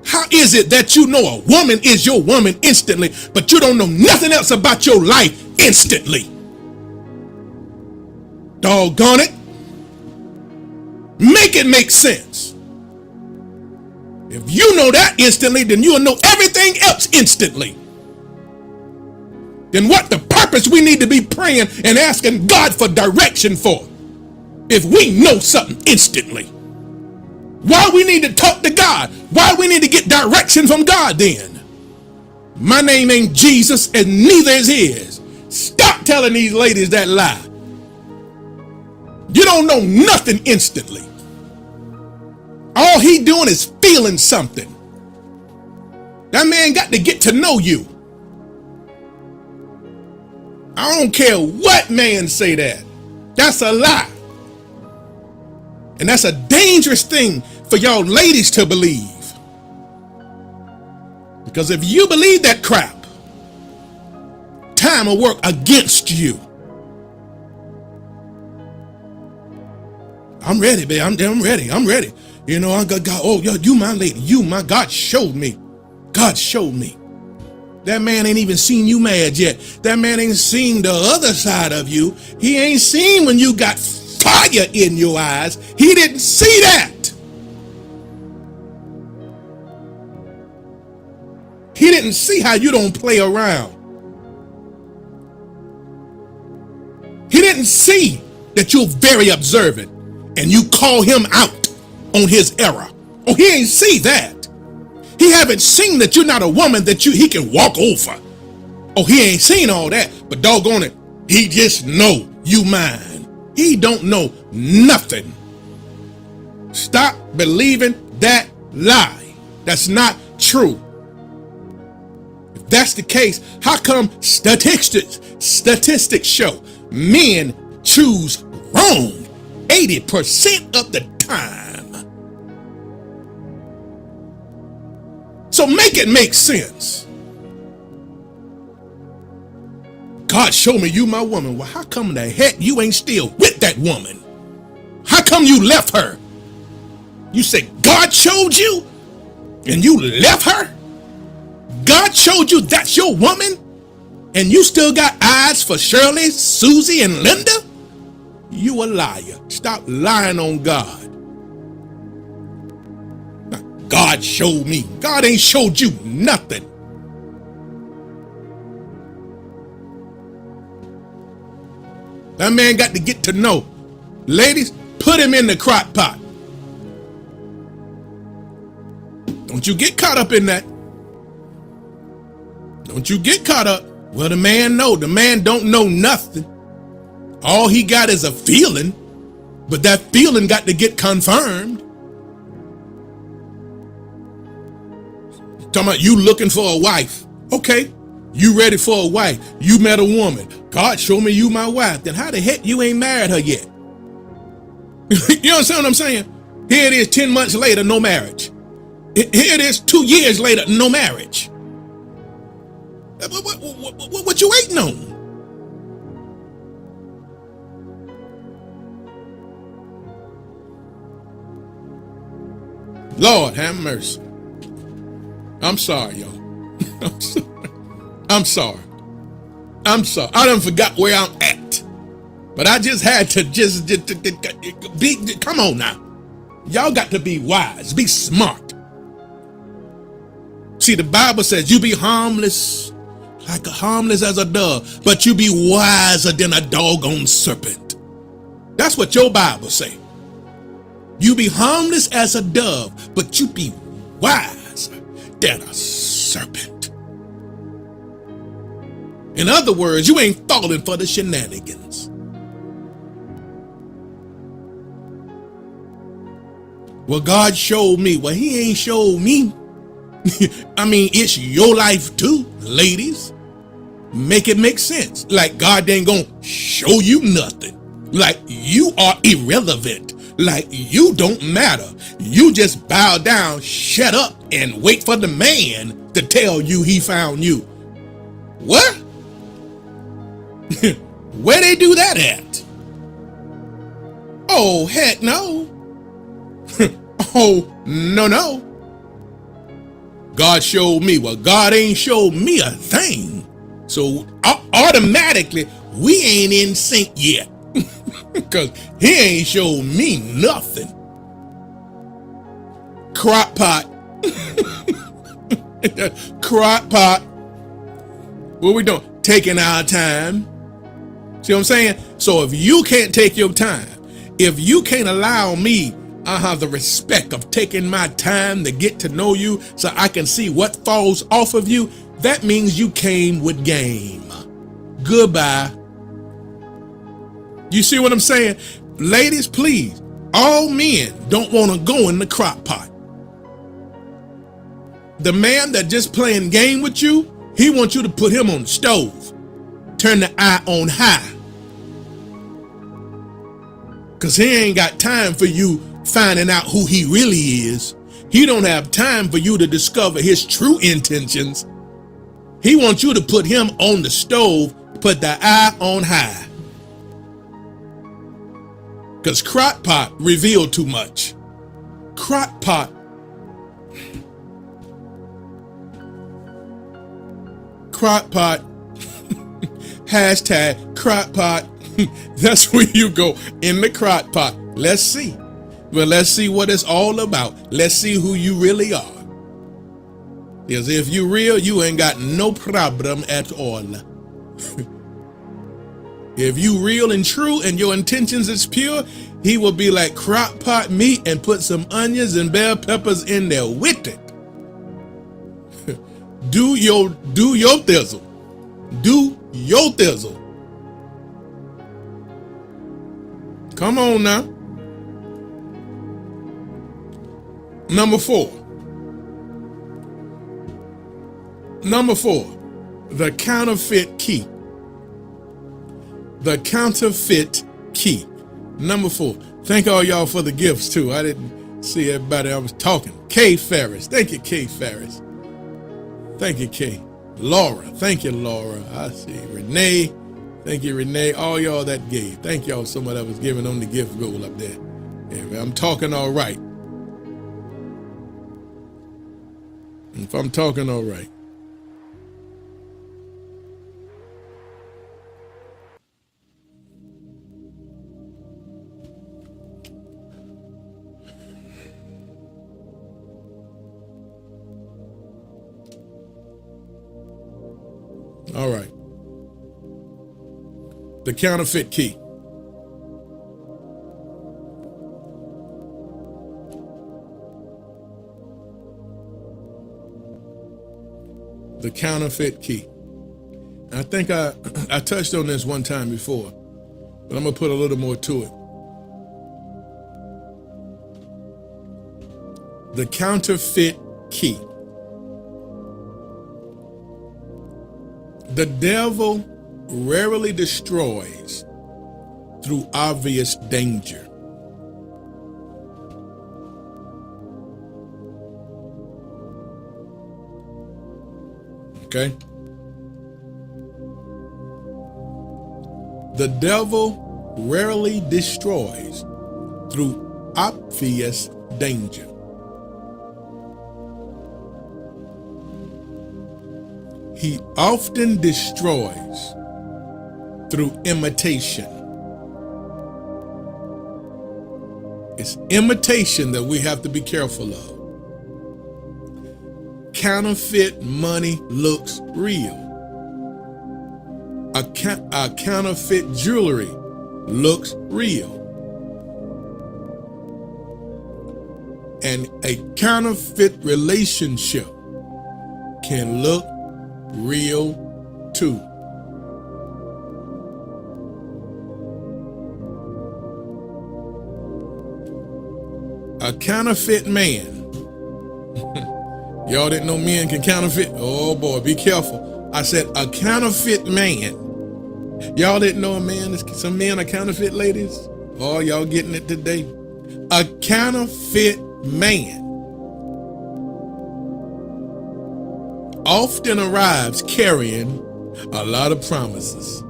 How is it that you know a woman is your woman instantly, but you don't know nothing else about your life instantly? Doggone it. Make it make sense. If you know that instantly, then you'll know everything else instantly. Then what the purpose we need to be praying and asking God for direction for, if we know something instantly? Why we need to talk to God? Why we need to get direction from God then? My name ain't Jesus, and neither is his. Stop telling these ladies that lie. You don't know nothing instantly. All he doing is feeling something. That man got to get to know you. I don't care what man say that. That's a lie. And that's a dangerous thing for y'all ladies to believe. Because if you believe that crap, time will work against you. I'm ready, babe. I'm ready. I'm ready. You know, I got God. Oh, you my lady. You my God showed me. God showed me. That man ain't even seen you mad yet. That man ain't seen the other side of you. He ain't seen when you got fire in your eyes. He didn't see that. He didn't see how you don't play around. He didn't see that you're very observant and you call him out on his error. Oh, he ain't see that. He haven't seen that you're not a woman that he can walk over. Oh, he ain't seen all that, but doggone it, he just know you mine. He don't know nothing. Stop believing that lie. That's not true. If that's the case, how come statistics show men choose wrong 80% of the time? So make it make sense. God showed me you my woman. Well, how come the heck you ain't still with that woman? How come you left her? You say God showed you and you left her? God showed you that's your woman and you still got eyes for Shirley, Susie, and Linda? You a liar. Stop lying on God. God showed me. God ain't showed you nothing. That man got to get to know. Ladies, put him in the crock pot. Don't you get caught up in that. Don't you get caught up. Well, the man know. The man don't know nothing. All he got is a feeling, but that feeling got to get confirmed. Talking about you looking for a wife. Okay, you ready for a wife. You met a woman. God, show me you my wife. Then how the heck you ain't married her yet? You understand what I'm saying? Here it is 10 months later, no marriage. Here it is 2 years later, no marriage. What you waiting on? Lord have mercy. I'm sorry, y'all. I'm sorry. I done forgot where I'm at. But I just had to be, come on now. Y'all got to be wise, be smart. See, the Bible says you be harmless, like harmless as a dove, but you be wiser than a doggone serpent. That's what your Bible say. You be harmless as a dove, but you be wiser than a serpent. In other words, you ain't falling for the shenanigans. Well, God showed me. Well, he ain't showed me. I mean, it's your life too, ladies. Make it make sense. Like God ain't gonna show you nothing. Like you are irrelevant. Like you don't matter. You just bow down, shut up, and wait for the man to tell you he found you. What? Where they do that at? Oh, heck no. Oh, no. God showed me. Well, God ain't showed me a thing. So automatically, we ain't in sync yet. Because he ain't showed me nothing. Crock pot. Crock pot. What we doing? Taking our time. See what I'm saying? So if you can't take your time, if you can't allow me the respect of taking my time to get to know you so I can see what falls off of you, that means you came with game. Goodbye. You see what I'm saying? Ladies, please, all men don't want to go in the crock pot. The man that just playing game with you, he wants you to put him on the stove. Turn the eye on high. Because he ain't got time for you finding out who he really is. He don't have time for you to discover his true intentions. He wants you to put him on the stove, put the eye on high. Because crock pot reveal too much. Crock pot. Crock pot. Hashtag crock pot. That's where you go, in the crock pot. Let's see. Well, let's see what it's all about. Let's see who you really are. Because if you real, you ain't got no problem at all. If you real and true and your intentions is pure, he will be like crock pot meat and put some onions and bell peppers in there with it. Do your thizzle. Do your thizzle. Come on now. Number four, the counterfeit key. The counterfeit key. Number 4. Thank all y'all for the gifts too. I didn't see everybody I was talking. Kay Ferris. Thank you, Kay Ferris. Thank you, Kay. Laura. Thank you, Laura. I see. Renee. Thank you, Renee. All y'all that gave. Thank y'all so much that was giving on the gift goal up there. If I'm talking all right. If I'm talking all right. All right. The counterfeit key. The counterfeit key. I think I touched on this one time before, but I'm going to put a little more to it. The counterfeit key. The devil rarely destroys through obvious danger. Okay? The devil rarely destroys through obvious danger. He often destroys through imitation. It's imitation that we have to be careful of. Counterfeit money looks real. A counterfeit jewelry looks real. And a counterfeit relationship can look real too. A counterfeit man. Y'all didn't know men can counterfeit? Oh boy, be careful. I said a counterfeit man. Y'all didn't know some men are counterfeit, ladies? Oh, y'all getting it today. A counterfeit man often arrives carrying a lot of promises.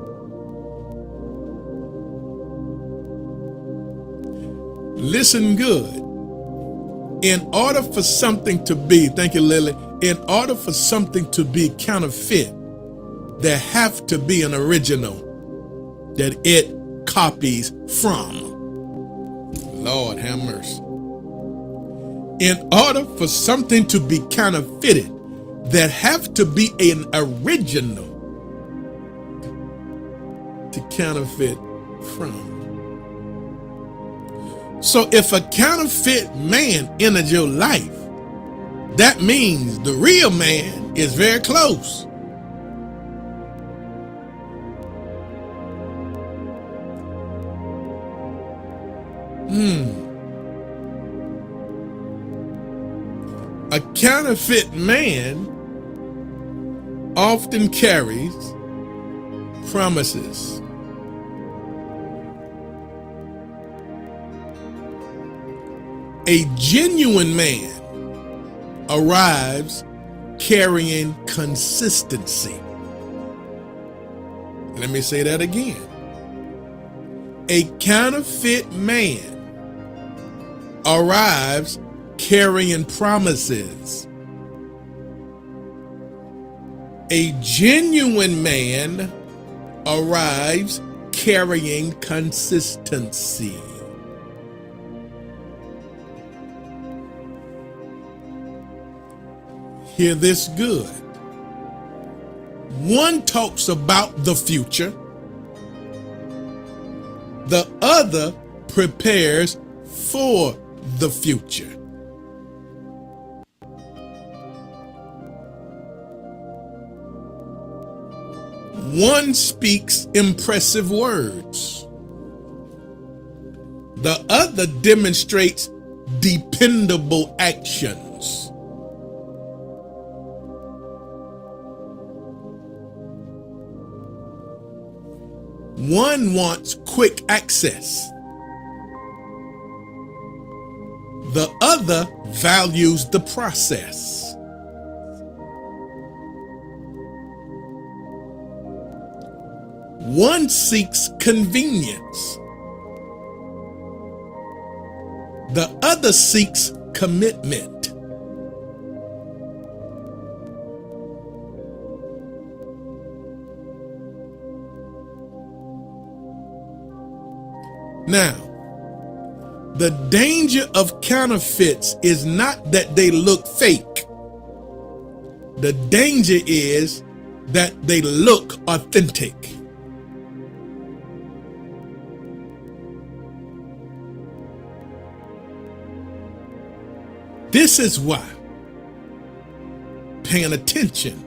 Listen good. In order for something to be, thank you, Lily, in order for something to be counterfeit, there have to be an original that it copies from. Lord have mercy. In order for something to be counterfeited, there have to be an original to counterfeit from. So if a counterfeit man entered your life, that means the real man is very close. A counterfeit man often carries promises. A genuine man arrives carrying consistency. Let me say that again. A counterfeit man arrives carrying promises. A genuine man arrives carrying consistency. Hear this good. One talks about the future. The other prepares for the future. One speaks impressive words. The other demonstrates dependable actions. One wants quick access. The other values the process. One seeks convenience. The other seeks commitment. Now, the danger of counterfeits is not that they look fake. The danger is that they look authentic. This is why paying attention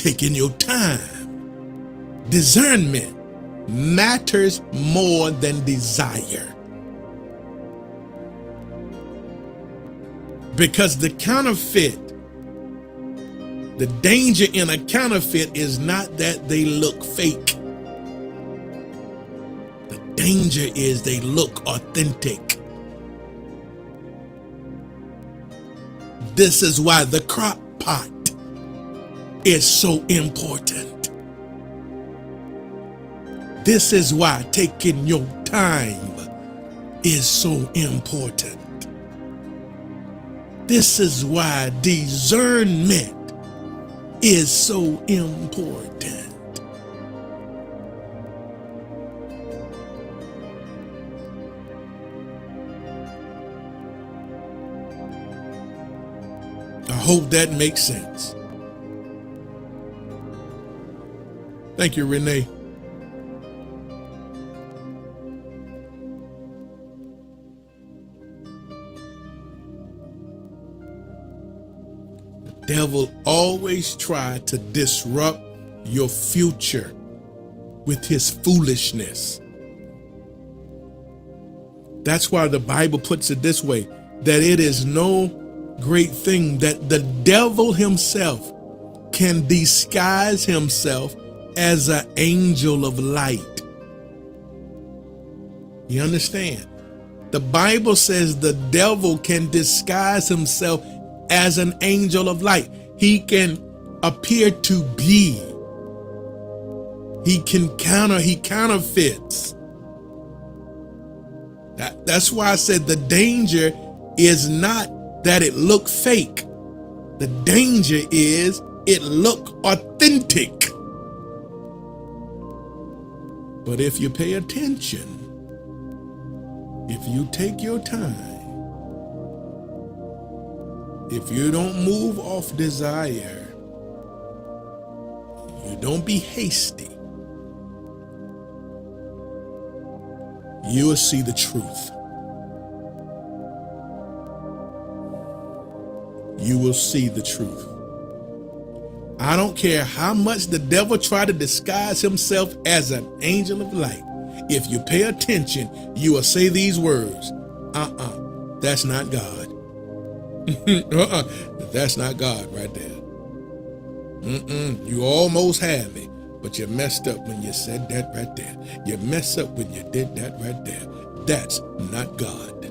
taking your time. Discernment matters more than desire. Because the danger in a counterfeit is not that they look fake. The danger is they look authentic. This is why the crock pot is so important. This is why taking your time is so important. This is why discernment is so important. I hope that makes sense. Thank you, Renee. The devil always tries to disrupt your future with his foolishness. That's why the Bible puts it this way, that it is no great thing that the devil himself can disguise himself as an angel of light. You understand? The Bible says the devil can disguise himself as an angel of light. He can appear to be. He counterfeits. That's why I said the danger is not that it look fake. The danger is it look authentic. But if you pay attention, if you take your time, if you don't move off desire, you don't be hasty, you will see the truth. You will see the truth. I don't care how much the devil try to disguise himself as an angel of light. If you pay attention, you will say these words, that's not God. That's not God right there. You almost had me, but you messed up when you said that right there. You messed up when you did that right there. That's not God.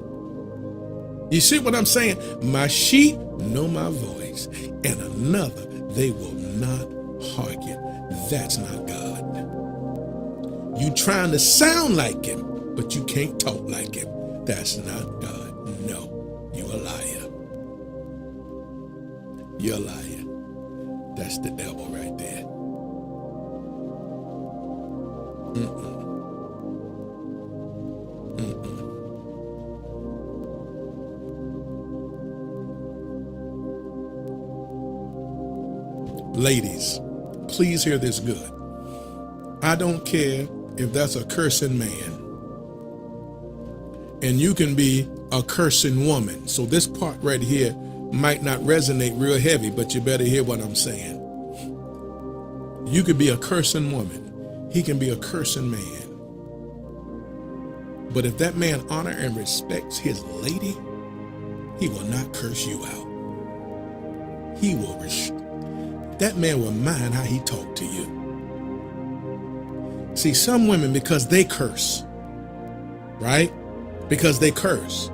You see what I'm saying? My sheep know my voice, and another they will not hearken. That's not God. You trying to sound like him, but you can't talk like him. That's not God. No, you a liar. You're a liar. That's the devil right there. Ladies, please hear this good. I don't care if that's a cursing man, and you can be a cursing woman. So this part right here might not resonate real heavy, but you better hear what I'm saying. You could be a cursing woman. He can be a cursing man. But if that man honor and respects his lady, he will not curse you out. He will that man will mind how he talk to you. See, some women, because they curse, right? Because they curse,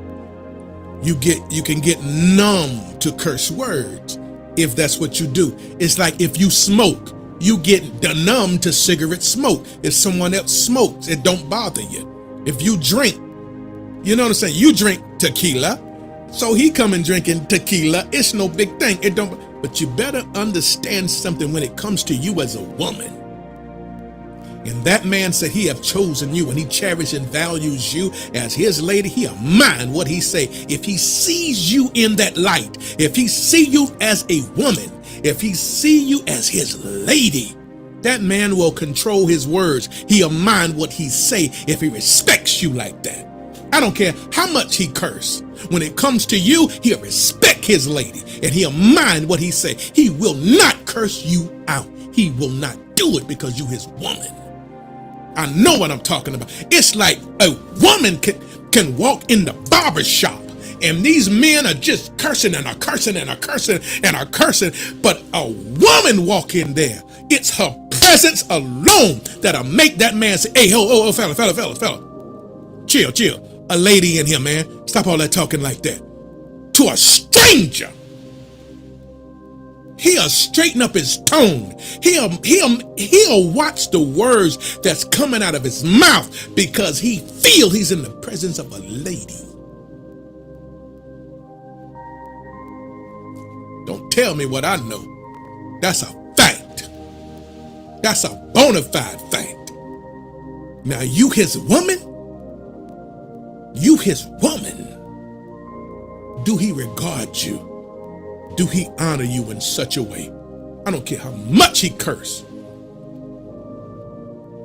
you can get numb to curse words if that's what you do. It's like if you smoke, you get numb to cigarette smoke. If someone else smokes, it don't bother you. If you drink, you know what I'm saying? You drink tequila, so he come and drinking tequila. It's no big thing. It don't. But you better understand something when it comes to you as a woman. And that man said he have chosen you, and he cherishes and values you as his lady. He'll mind what he say. If he sees you in that light, if he see you as a woman, if he see you as his lady, that man will control his words. He'll mind what he say if he respects you like that. I don't care how much he curse. When it comes to you, he'll respect his lady, and he'll mind what he say. He will not curse you out. he will not do it because you his woman. I know what I'm talking about. It's like a woman can walk in the barber shop and these men are just cursing and are cursing and are cursing and are cursing. But a woman walk in there, it's her presence alone that'll make that man say, hey, oh, fella. Chill. A lady in here, man. Stop all that talking like that. To a stranger. He'll straighten up his tone. He'll watch the words that's coming out of his mouth because he feels he's in the presence of a lady. Don't tell me what I know. That's a fact. That's a bona fide fact. Now you his woman? You his woman. Do he regard you? Do he honor you in such a way? I don't care how much he curse.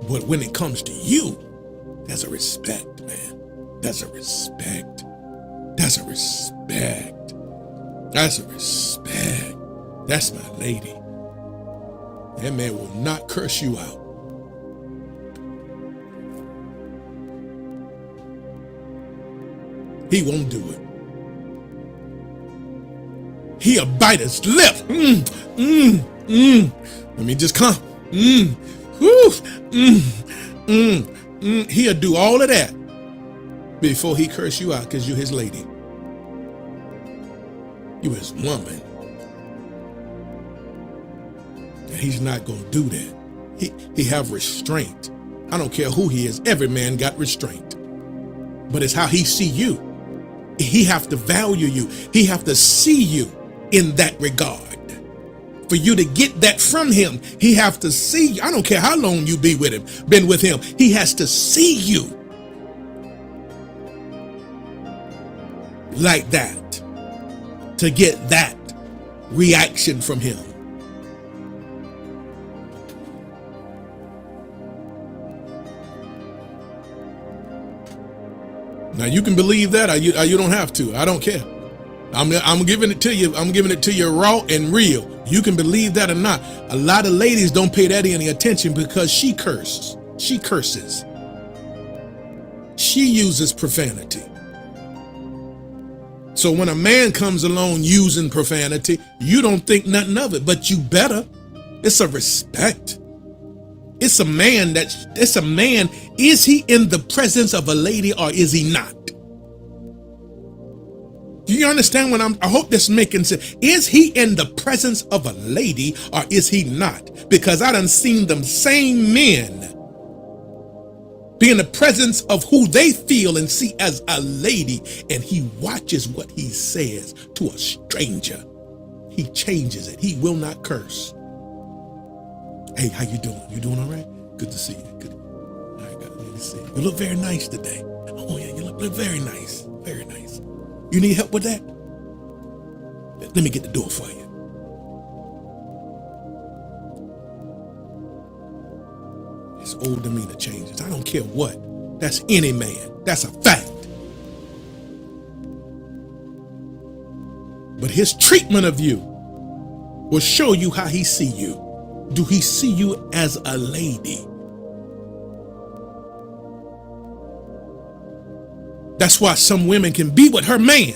But when it comes to you, there's a respect, man. There's a respect. There's a respect. That's a respect. That's my lady. That man will not curse you out. He won't do it. He'll bite his lip. Let me just come. He'll do all of that before he curse you out because you're his lady. You his woman. And he's not going to do that. He have restraint. I don't care who he is. Every man got restraint. But it's how he see you. He have to value you. He have to see you in that regard. For you to get that from him, he have to see you. I don't care how long you been with him. He has to see you like that to get that reaction from him. Now you can believe that, or you don't have to. I don't care. I'm giving it to you. I'm giving it to you raw and real. You can believe that or not. A lot of ladies don't pay that any attention because she curses. She curses. She uses profanity. So when a man comes along using profanity, you don't think nothing of it, but you better. It's a respect. It's a man. Is he in the presence of a lady or is he not? Do you understand what I hope this making sense? Is he in the presence of a lady or is he not? Because I done seen them same men be in the presence of who they feel and see as a lady, and he watches what he says to a stranger. He changes it. He will not curse. Hey, how you doing? You doing all right? Good to see you. Good. All right, good to see you. You look very nice today. Oh yeah, you look very nice. Very nice. You need help with that? Let me get the door for you. His old demeanor changes. I don't care what. That's any man. That's a fact. But his treatment of you will show you how he see you. Do he see you as a lady? That's why some women can be with her man.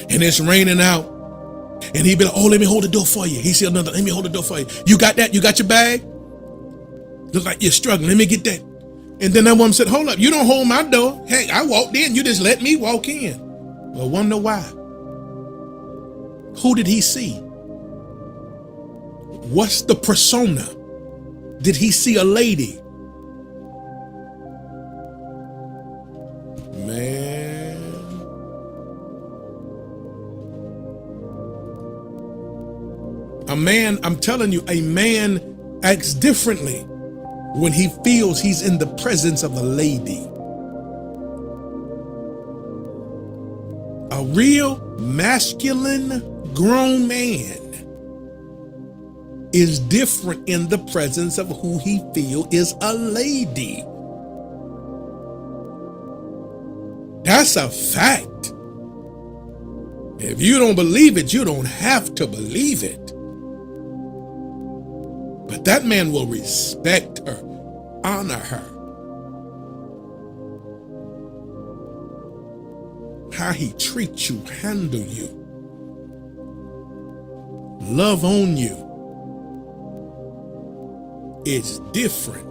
And it's raining out. And he be like, oh, let me hold the door for you. He said, no, let me hold the door for you. You got that? You got your bag? Look like you're struggling. Let me get that. And then that woman said, hold up. You don't hold my door. Hey, I walked in. You just let me walk in. Well, wonder why. Who did he see? What's the persona? Did he see a lady? Man. A man, I'm telling you, a man acts differently when he feels he's in the presence of a lady. A real masculine grown man is different in the presence of who he feels is a lady. That's a fact. If you don't believe it, you don't have to believe it. But that man will respect her, honor her. How he treats you, handle you, love on you is different.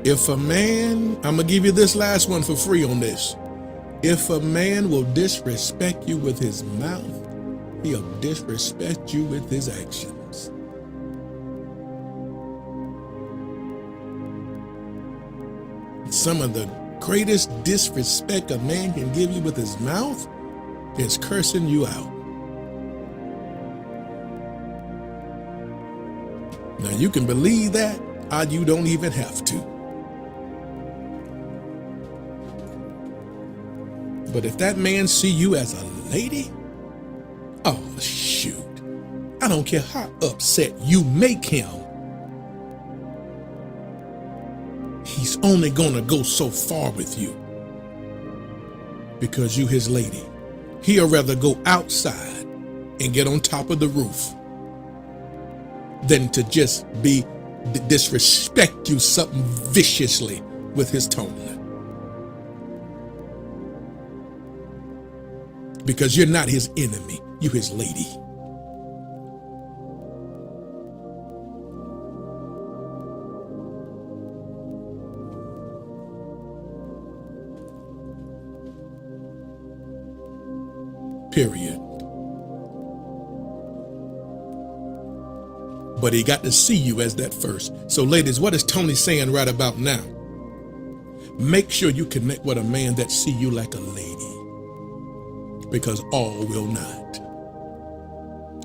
If a man, I'm going to give you this last one for free on this. If a man will disrespect you with his mouth, he'll disrespect you with his actions. Some of the greatest disrespect a man can give you with his mouth is cursing you out. Now you can believe that, or you don't even have to. But if that man see you as a lady, oh shoot, I don't care how upset you make him, he's only gonna go so far with you because you his lady. He'll rather go outside and get on top of the roof than to just disrespect you something viciously with his tone. Because you're not his enemy, you his lady. Period. But he got to see you as that first. So ladies, what is Tony saying right about now? Make sure you connect with a man that see you like a lady, because all will not.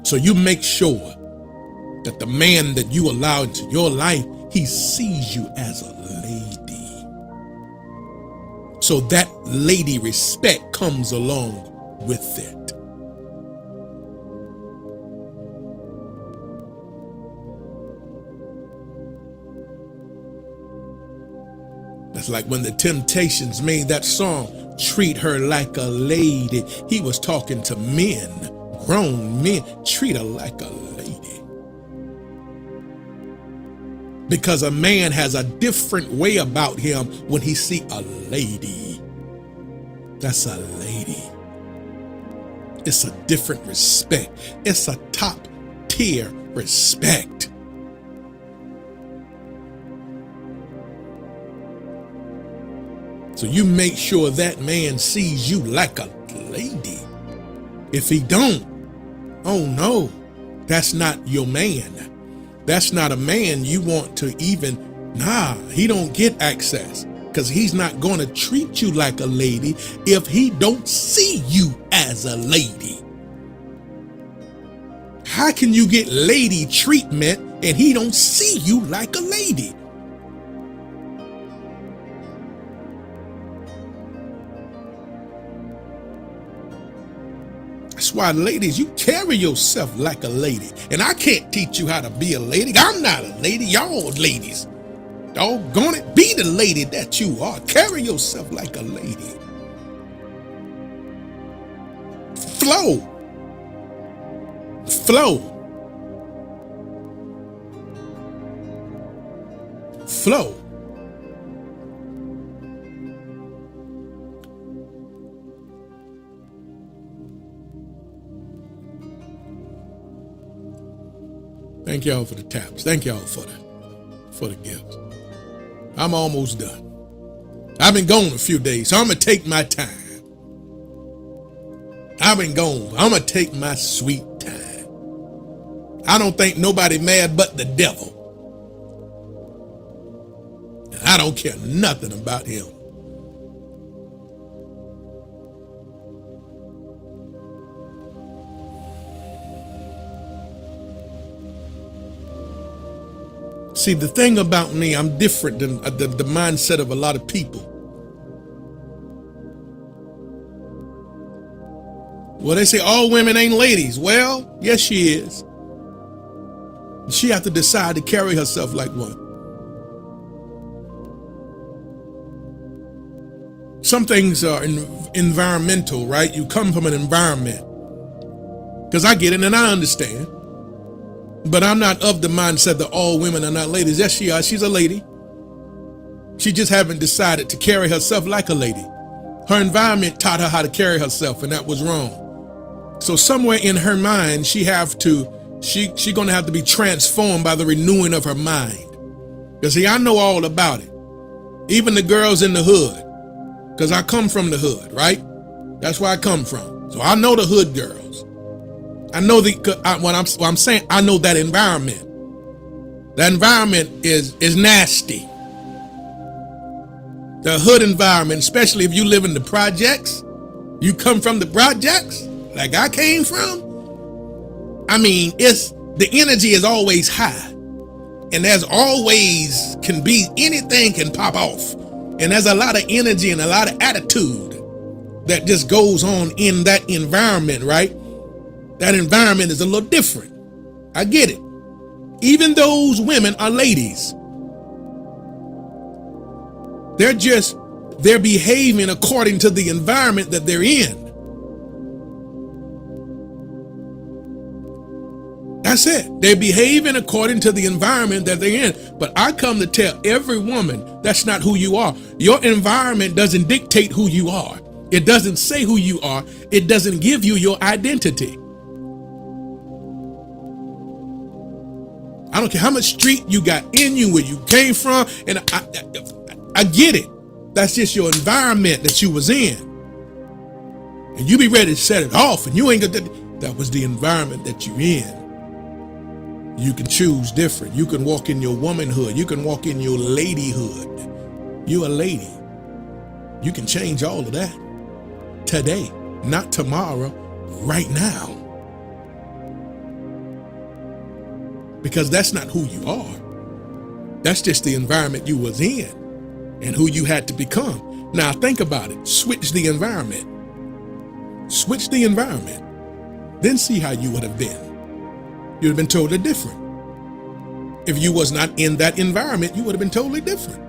So you make sure that the man that you allow into your life, he sees you as a lady. So that lady respect comes along with it. That's like when the Temptations made that song, Treat Her Like a Lady. He was talking to men, grown men. Treat her like a lady. Because a man has a different way about him when he see a lady. That's a lady. It's a different respect. It's a top tier respect. So you make sure that man sees you like a lady. If he don't, oh no, that's not your man. That's not a man you want to even, he don't get access, because he's not going to treat you like a lady if he don't see you as a lady. How can you get lady treatment and he don't see you like a lady? That's why, ladies, you carry yourself like a lady. And I can't teach you how to be a lady. I'm not a lady. Y'all ladies. Doggone it. Be the lady that you are. Carry yourself like a lady. Flow. Flow. Flow. Thank y'all for the taps. Thank y'all for the gifts. I'm almost done. I've been gone a few days, so I'm going to take my time. I've been gone. I'm going to take my sweet time. I don't think nobody mad but the devil. And I don't care nothing about him. See, the thing about me, I'm different than the mindset of a lot of people. Well, they say all women ain't ladies. Well, yes, she is. She has to decide to carry herself like one. Some things are environmental, right? You come from an environment. Because I get it and I understand. But I'm not of the mindset that all women are not ladies. Yes, she is. She's a lady. She just haven't decided to carry herself like a lady. Her environment taught her how to carry herself, and that was wrong. So somewhere in her mind, she gonna have to be transformed by the renewing of her mind. Because see, I know all about it. Even the girls in the hood. Because I come from the hood, right? That's where I come from. So I know the hood girls. I know what I'm saying, I know that environment. That environment is nasty. The hood environment, especially if you live in the projects, you come from the projects, like I came from. I mean, the energy is always high. And there's always anything can pop off. And there's a lot of energy and a lot of attitude that just goes on in that environment, right? That environment is a little different. I get it. Even those women are ladies. They're behaving according to the environment that they're in. That's it. They're behaving according to the environment that they're in. But I come to tell every woman that's not who you are. Your environment doesn't dictate who you are. It doesn't say who you are. It doesn't give you your identity. I don't care how much street you got in you, where you came from, and I get it. That's just your environment that you was in. And you be ready to set it off, and you ain't got that was the environment that you're in. You can choose different. You can walk in your womanhood. You can walk in your ladyhood. You're a lady. You can change all of that today, not tomorrow, right now. Because that's not who you are. That's just the environment you was in and who you had to become. Now think about it. Switch the environment. Switch the environment. Then see how you would have been. You'd have been totally different. If you was not in that environment, you would have been totally different.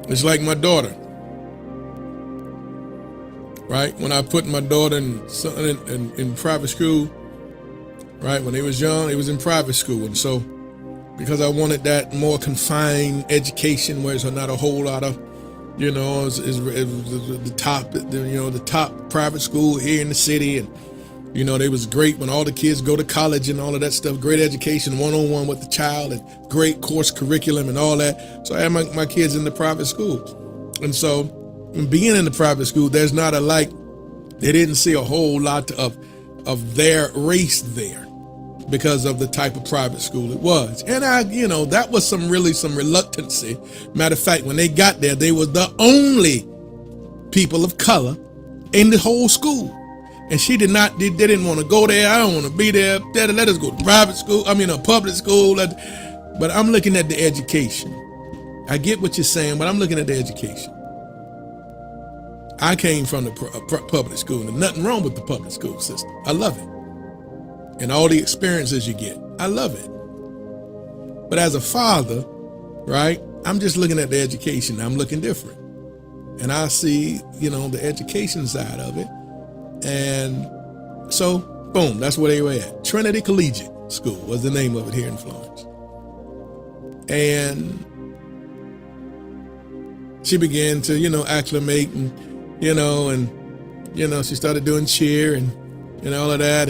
It's like my daughter, right? When I put my daughter in private school, right? When they was young, they was in private school. And so because I wanted that more confined education where it's not a whole lot of, it was the top private school here in the city. And, they was great when all the kids go to college and all of that stuff, great education, one-on-one with the child and great course curriculum and all that. So I had my kids in the private school. And so being in the private school, there's not they didn't see a whole lot of their race there because of the type of private school it was. And that was some reluctancy. Matter of fact, when they got there, they were the only people of color in the whole school. And they didn't want to go there. I don't want to be there. Let us go to private school. A public school. But I'm looking at the education. I get what you're saying, but I'm looking at the education. I came from the public school, and there's nothing wrong with the public school system. I love it. And all the experiences you get. I love it. But as a father, right, I'm just looking at the education. I'm looking different. And I see, the education side of it. And so, boom, that's where they were at. Trinity Collegiate School was the name of it here in Florence. And she began to, acclimate and, she started doing cheer and all of that.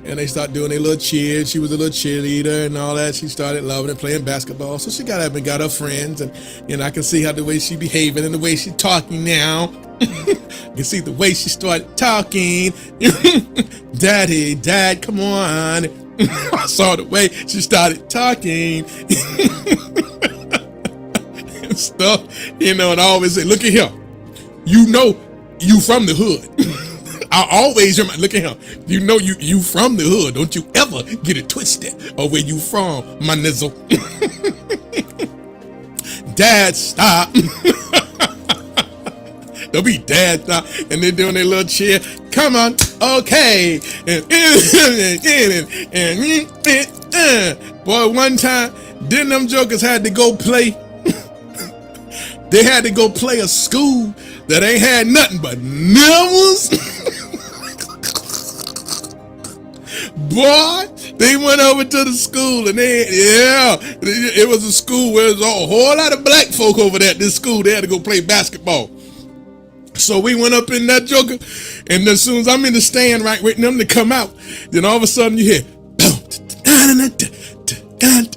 And they started doing their little cheer. She was a little cheerleader and all that. She started loving it, playing basketball. So she got up and got her friends. And, I can see how the way she behaving and the way she talking now. You see the way she started talking. Dad, come on. I saw the way she started talking and stuff, and I always say, look at here. You from the hood. I always remind, look at him. You from the hood. Don't you ever get it twisted or where you from, my nizzle. Dad, stop. They'll be dad stop. And they're doing their little cheer. Come on, okay. Boy, one time, then them jokers had to go play. They had to go play a school that ain't had nothing but numbers. Boy, they went over to the school and it was a school where there was a whole lot of black folk over there at this school. They had to go play basketball. So we went up in that joker, and as soon as I'm in the stand right waiting them to come out, then all of a sudden you hear,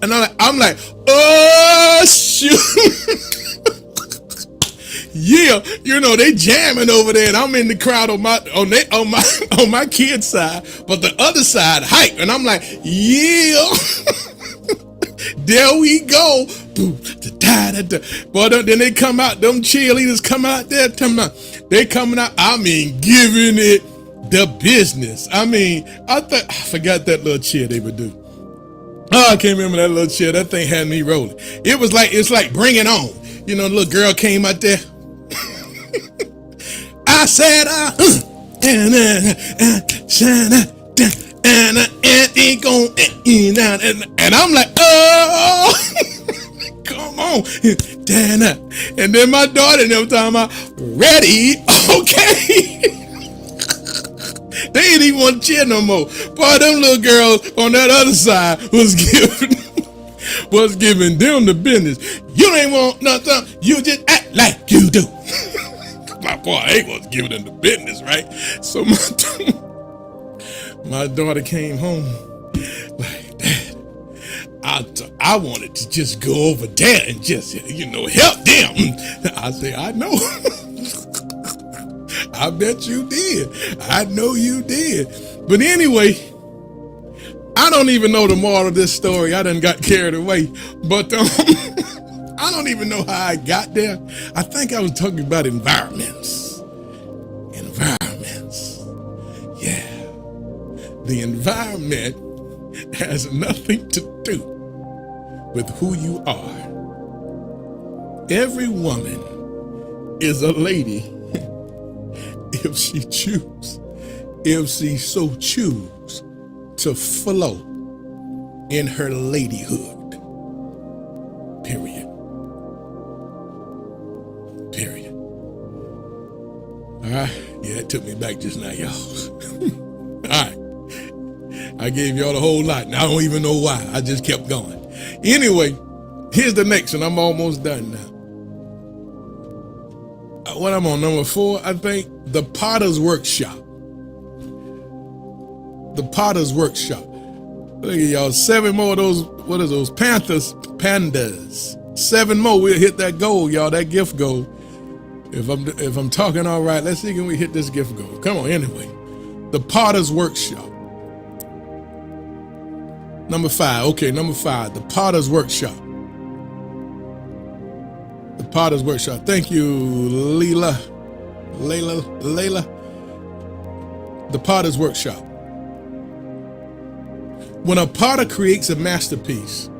and I'm like, oh shoot. Yeah, they jamming over there, and I'm in the crowd on my kid's side, but the other side hype, and I'm like, yeah, there we go. Boy, then they come out, them cheerleaders come out there, they coming out, giving it the business. I forgot that little cheer they would do. Oh, I can't remember that little cheer. That thing had me rolling. It's like Bring It On. The little girl came out there. I said, and I'm like, oh, come on, and then my daughter and them talking about, ready, okay. They ain't even want to cheer no more. Boy, them little girls on that other side was giving them the business. You ain't want nothing. You just act like you do. My boy ain't was giving them the business, right? So my daughter came home like, Dad, I wanted to just go over there and just, help them. I say, I know. I bet you did. I know you did. But anyway, I don't even know the moral of this story. I done got carried away. But I don't even know how I got there. I think I was talking about environments. Yeah. The environment has nothing to do with who you are. Every woman is a lady if she so choose to flow in her ladyhood. Period. All right. Yeah, it took me back just now, y'all. All right. I gave y'all a whole lot, and I don't even know why. I just kept going. Anyway, here's the next one. I'm almost done now. What I'm on, number 4, I think, the Potter's Workshop. The Potter's Workshop. Look at y'all, 7 more of those, what are those, pandas. 7 more, we'll hit that goal, y'all, that gift goal. If I'm talking all right, let's see, can we hit this gift goal? Come on, anyway. The Potter's Workshop. Number 5, the Potter's Workshop. The Potter's Workshop. Thank you, Layla. The Potter's Workshop. When a potter creates a masterpiece,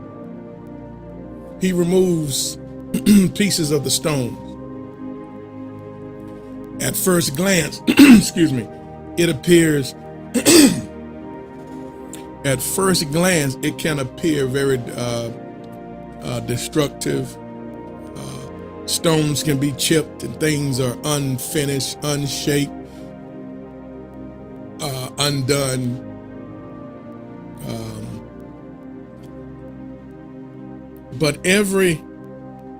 he removes pieces of the stone. At first glance, excuse me, it appears, at first glance, it can appear very destructive. Stones can be chipped and things are unfinished, unshaped, undone. But every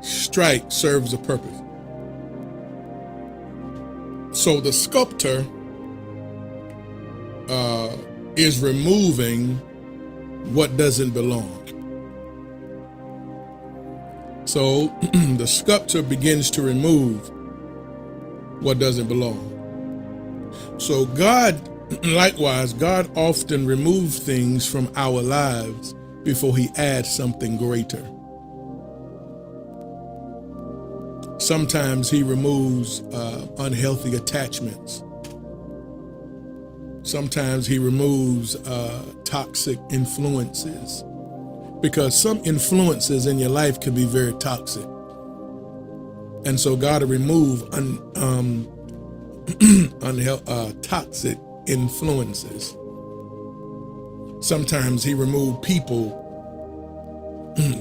strike serves a purpose. So the sculptor is removing what doesn't belong. So the sculptor begins to remove what doesn't belong. So God, likewise, God often removes things from our lives before he adds something greater. Sometimes he removes unhealthy attachments. Sometimes he removes toxic influences, because some influences in your life can be very toxic. And so God will remove toxic influences. Sometimes he removes people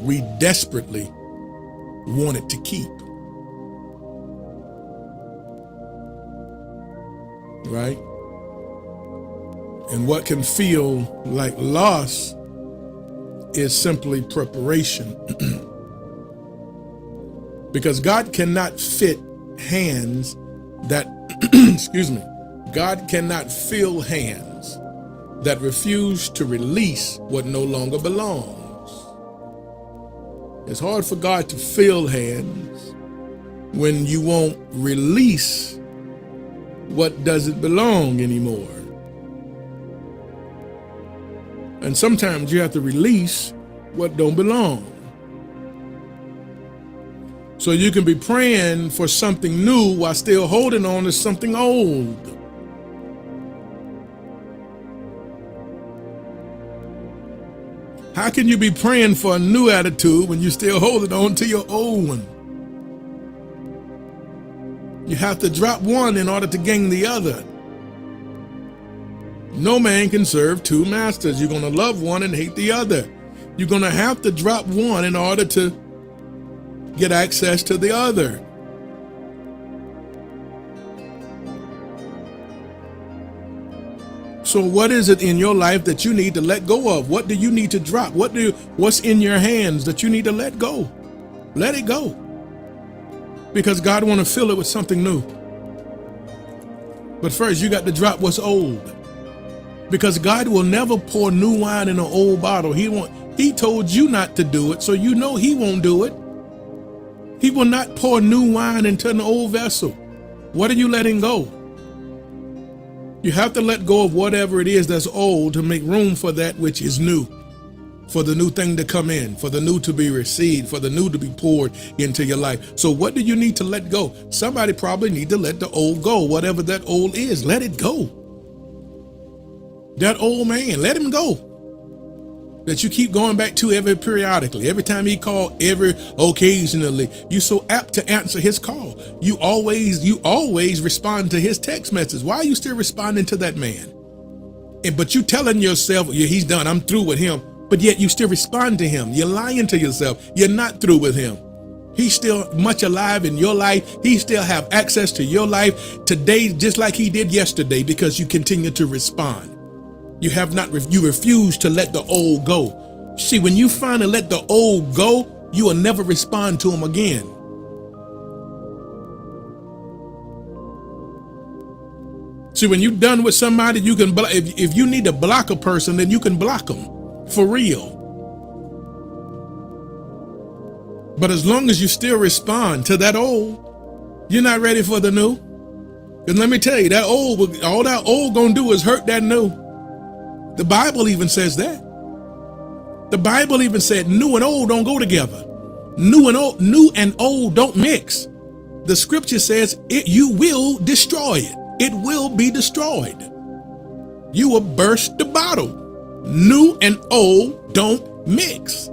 we desperately wanted to keep. Right? And what can feel like loss is simply preparation. Because God cannot fit hands that, excuse me, God cannot fill hands that refuse to release what no longer belongs. It's hard for God to fill hands when you won't release what doesn't belong anymore. And sometimes you have to release what don't belong. So you can be praying for something new while still holding on to something old. How can you be praying for a new attitude when you're still holding on to your old one? You have to drop one in order to gain the other. No man can serve two masters. You're going to love one and hate the other. You're going to have to drop one in order to get access to the other. So what is it in your life that you need to let go of? What do you need to drop? What's in your hands that you need to let go? Let it go. Because God wants to fill it with something new. But first you got to drop what's old. Because God will never pour new wine in an old bottle. He told you not to do it, so you know he won't do it. He will not pour new wine into an old vessel. What are you letting go? You have to let go of whatever it is that's old to make room for that which is new, for the new thing to come in, for the new to be received, for the new to be poured into your life. So what do you need to let go? Somebody probably need to let the old go. Whatever that old is, let it go. That old man, let him go. That you keep going back to periodically. Every time he called, occasionally. You're so apt to answer his call. You always respond to his text message. Why are you still responding to that man? But you telling yourself, yeah, he's done, I'm through with him. But yet you still respond to him. You're lying to yourself. You're not through with him. He's still much alive in your life. He still have access to your life today, just like he did yesterday, because you continue to respond. You refuse to let the old go. See, when you finally let the old go, you will never respond to him again. See, when you're done with somebody, you can if you need to block a person, then you can block them for real. But as long as you still respond to that old, you're not ready for the new. And let me tell you, all that old gonna do is hurt that new. The Bible even says that. The Bible even said new and old don't go together. New and old don't mix. The scripture says you will destroy it. It will be destroyed. You will burst the bottle. New and old don't mix.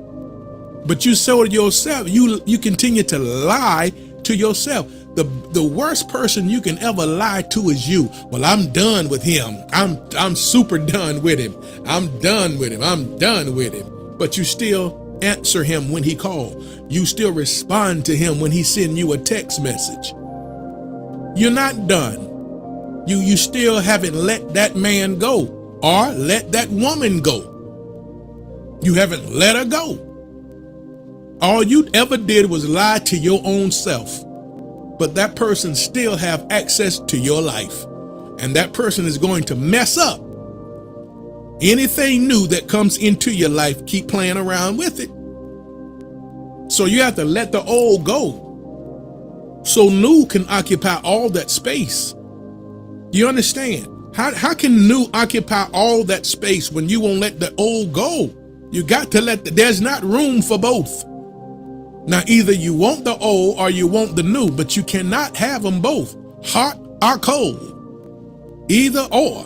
But you so to yourself, you continue to lie to yourself. The worst person you can ever lie to is you. Well, I'm done with him. I'm super done with him. I'm done with him. I'm done with him. But you still answer him when he calls. You still respond to him when he sends you a text message. You're not done. You still haven't let that man go or let that woman go. You haven't let her go. All you ever did was lie to your own self. But that person still have access to your life. And that person is going to mess up anything new that comes into your life. Keep playing around with it. So you have to let the old go. So new can occupy all that space. You understand? How can new occupy all that space when you won't let the old go? You got to there's not room for both. Now, either you want the old or you want the new, but you cannot have them both, hot or cold. Either or.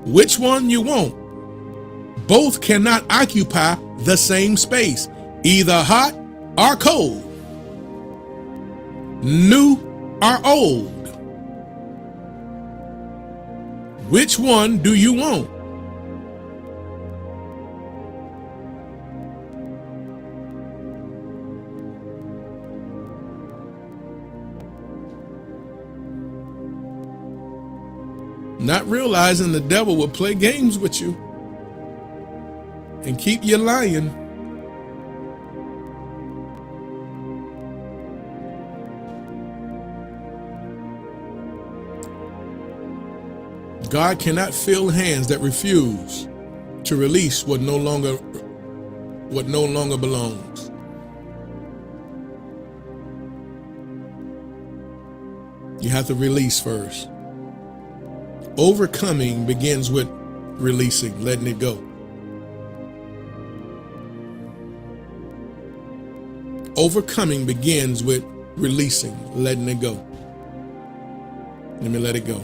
Which one you want? Both cannot occupy the same space, either hot or cold, new or old. Which one do you want? Not realizing the devil will play games with you and keep you lying. God cannot fill hands that refuse to release what no longer belongs. You have to release first. Overcoming begins with releasing, letting it go. Overcoming begins with releasing, letting it go. Let me let it go.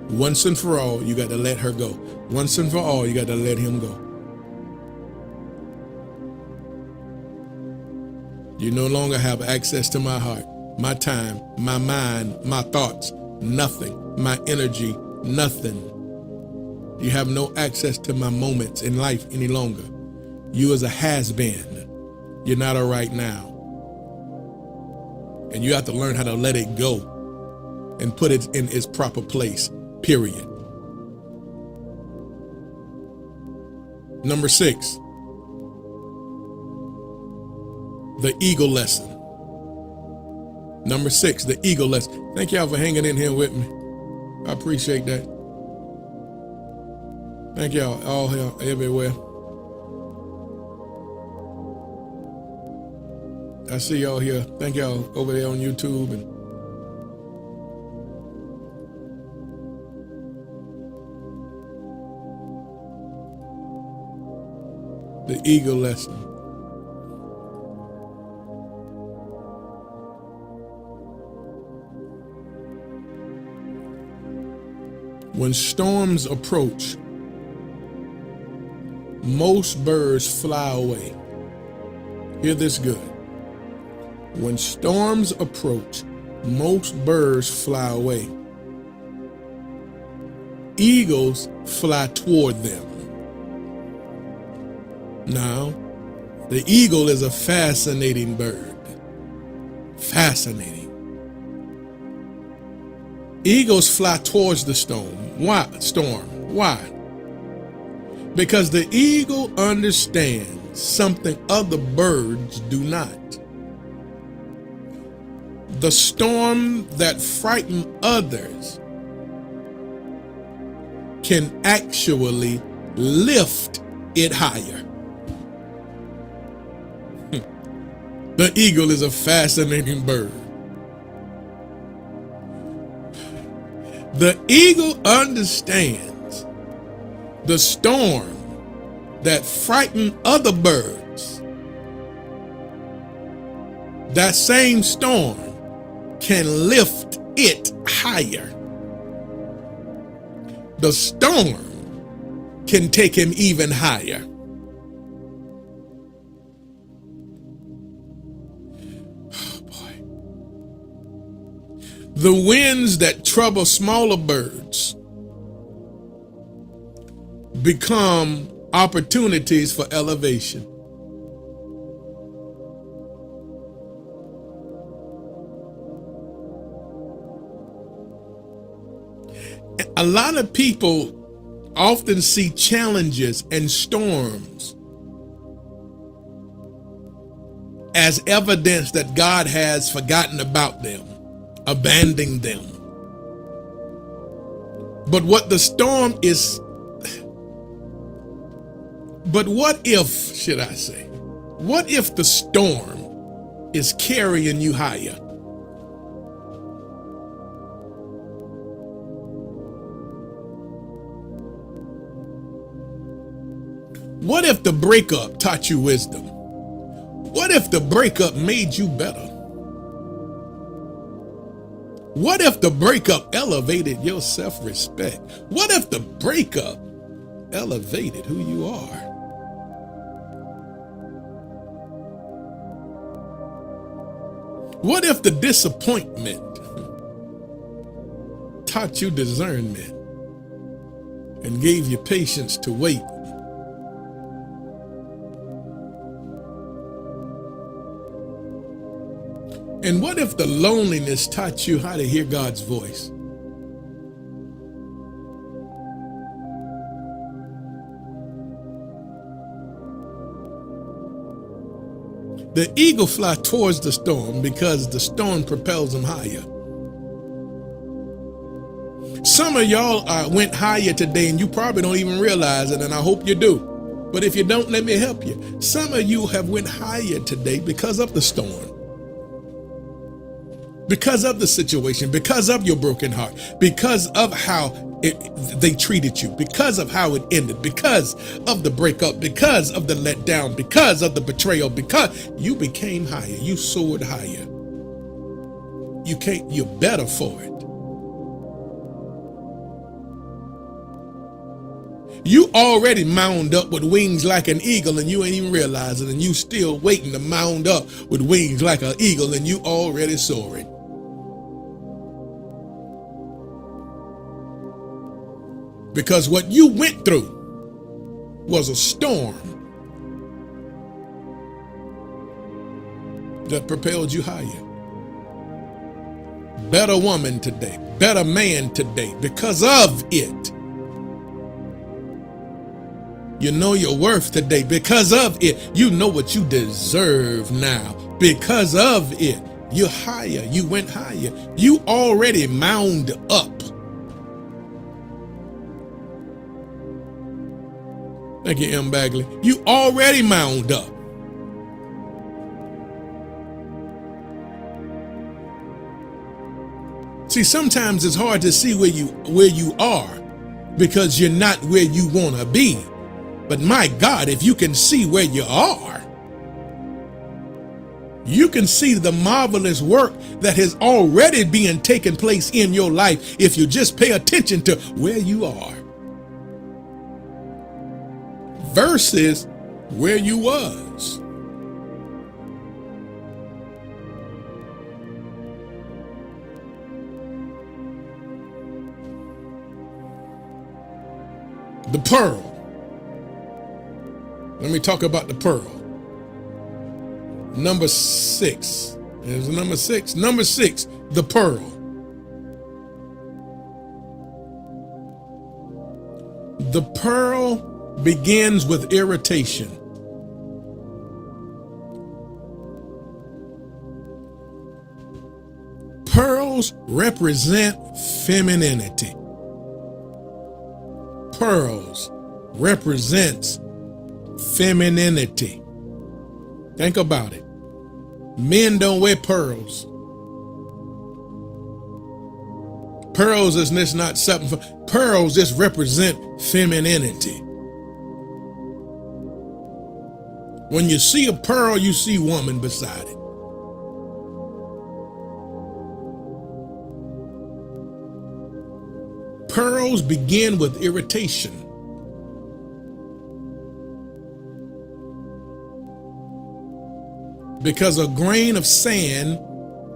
Once and for all, you got to let her go. Once and for all, you got to let him go. You no longer have access to my heart, my time, my mind, my thoughts, nothing, my energy, nothing. You have no access to my moments in life any longer. You as a has-been. You're not a right now. And you have to learn how to let it go and put it in its proper place, period. Number 6, the ego lesson. Number 6, the ego lesson. Thank y'all for hanging in here with me. I appreciate that. Thank y'all all here, everywhere. I see y'all here. Thank y'all over there on YouTube. And the ego lesson. When storms approach, most birds fly away. Hear this good. When storms approach, most birds fly away. Eagles fly toward them. Now, the eagle is a fascinating bird. Fascinating. Eagles fly towards the storm. Why? Why? Because the eagle understands something other birds do not. The storm that frightens others can actually lift it higher. The eagle is a fascinating bird. The eagle understands the storm that frightens other birds. That same storm can lift it higher. The storm can take him even higher. The winds that trouble smaller birds become opportunities for elevation. A lot of people often see challenges and storms as evidence that God has forgotten about them, abandoned them. But what the storm is, but what if, should I say, what if the storm is carrying you higher? What if the breakup taught you wisdom? What if the breakup made you better? What if the breakup elevated your self-respect? What if the breakup elevated who you are? What if the disappointment taught you discernment and gave you patience to wait? And what if the loneliness taught you how to hear God's voice? The eagle fly towards the storm because the storm propels him higher. Some of y'all went higher today and you probably don't even realize it, and I hope you do. But if you don't, let me help you. Some of you have went higher today because of the storm, because of the situation, because of your broken heart, because of how they treated you, because of how it ended, because of the breakup, because of the letdown, because of the betrayal, because you became higher, you soared higher. You're better for it. You already mound up with wings like an eagle and you ain't even realizing, and you still waiting to mound up with wings like an eagle and you already soaring. Because what you went through was a storm that propelled you higher. Better woman today, better man today because of it. You know your worth today because of it. You know what you deserve now because of it. You're higher. You went higher. You already mound up. Thank you, M. Bagley. You already mound up. See, sometimes it's hard to see where you are because you're not where you want to be. But my God, if you can see where you are, you can see the marvelous work that has already been taking place in your life if you just pay attention to where you are versus where you was. The pearl. Let me talk about the pearl. Number 6. There's number 6. Number 6, the pearl. The pearl begins with irritation. Pearls represent femininity. Pearls represents femininity. Think about it. Men don't wear pearls. Pearls is just not something for, pearls just represent femininity. When you see a pearl, you see woman beside it. Pearls begin with irritation. Because a grain of sand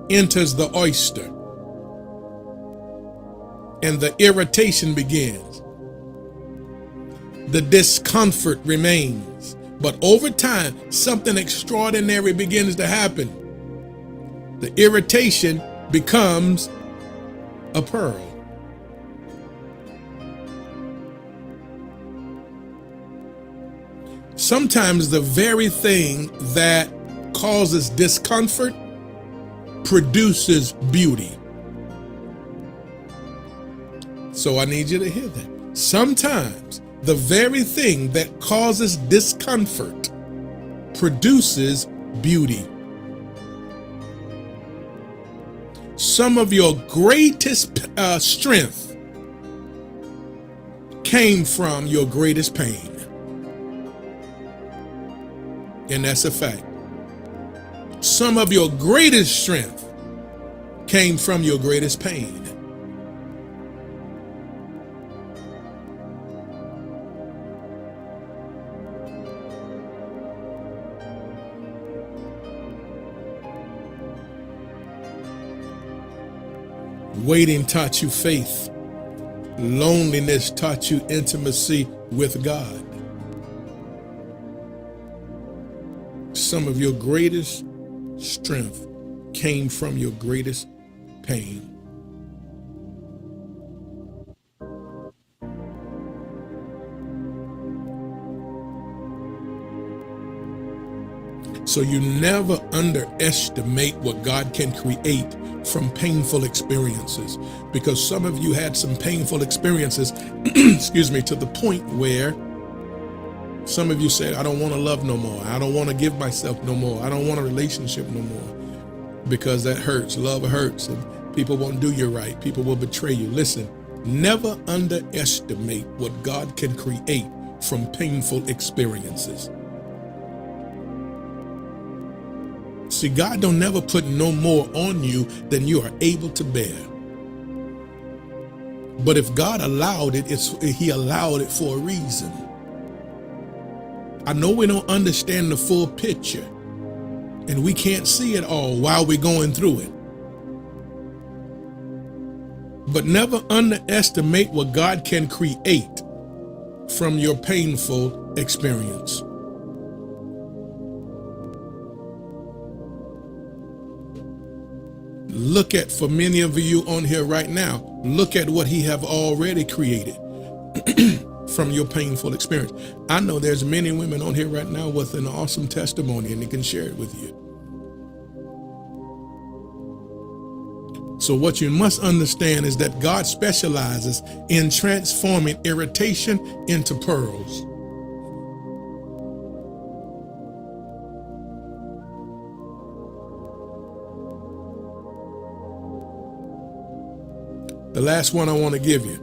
enters the oyster and the irritation begins. The discomfort remains, but over time, something extraordinary begins to happen. The irritation becomes a pearl. Sometimes the very thing that causes discomfort produces beauty. So I need you to hear that. Sometimes the very thing that causes discomfort produces beauty. Some of your greatest strength came from your greatest pain. and that's a fact. Some of your greatest strength came from your greatest pain. Waiting taught you faith. Loneliness taught you intimacy with God. Some of your greatest strength came from your greatest pain. So you never underestimate what God can create from painful experiences, because some of you had some painful experiences, excuse me, to the point where some of you said, I don't want to love no more. I don't want to give myself no more. I don't want a relationship no more, because that hurts. Love hurts, and people won't do you right. People will betray you. Listen, never underestimate what God can create from painful experiences. See, God don't never put no more on you than you are able to bear. But if God allowed it, He allowed it for a reason. I know we don't understand the full picture, and we can't see it all while we're going through it. But never underestimate what God can create from your painful experience. Look at, for many of you on here right now, look at what He have already created from your painful experience. I know there's many women on here right now with an awesome testimony, and they can share it with you. So what you must understand is that God specializes in transforming irritation into pearls. The last one I want to give you,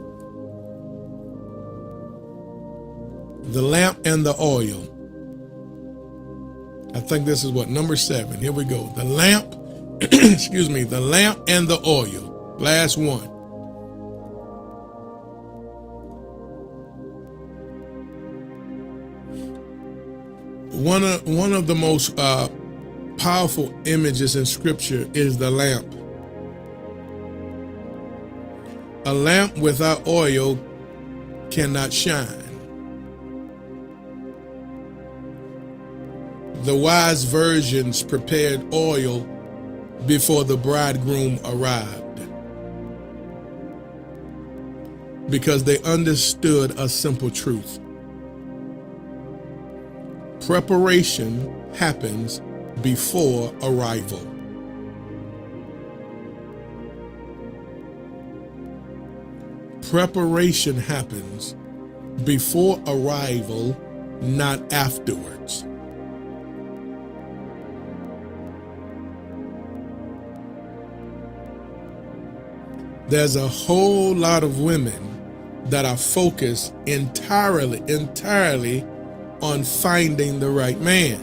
the lamp and the oil. I think this is what, number 7. Here we go. The lamp, excuse me, the lamp and the oil. Last one. One of the most powerful images in Scripture is the lamp. A lamp without oil cannot shine. The wise virgins prepared oil before the bridegroom arrived, because they understood a simple truth. Preparation happens before arrival. Preparation happens before arrival, not afterwards. There's a whole lot of women that are focused entirely on finding the right man.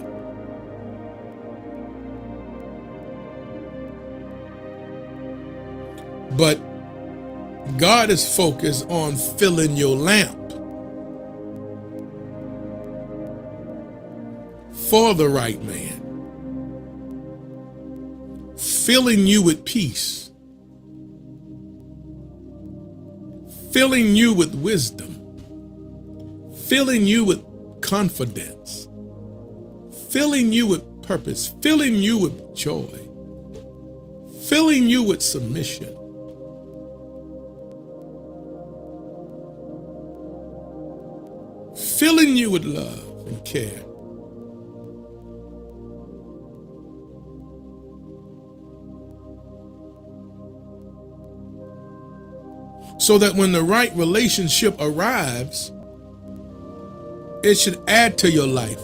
But God is focused on filling your lamp for the right man, filling you with peace, filling you with wisdom, filling you with confidence, filling you with purpose, filling you with joy, filling you with submission. Filling you with love and care. So that when the right relationship arrives, it should add to your life.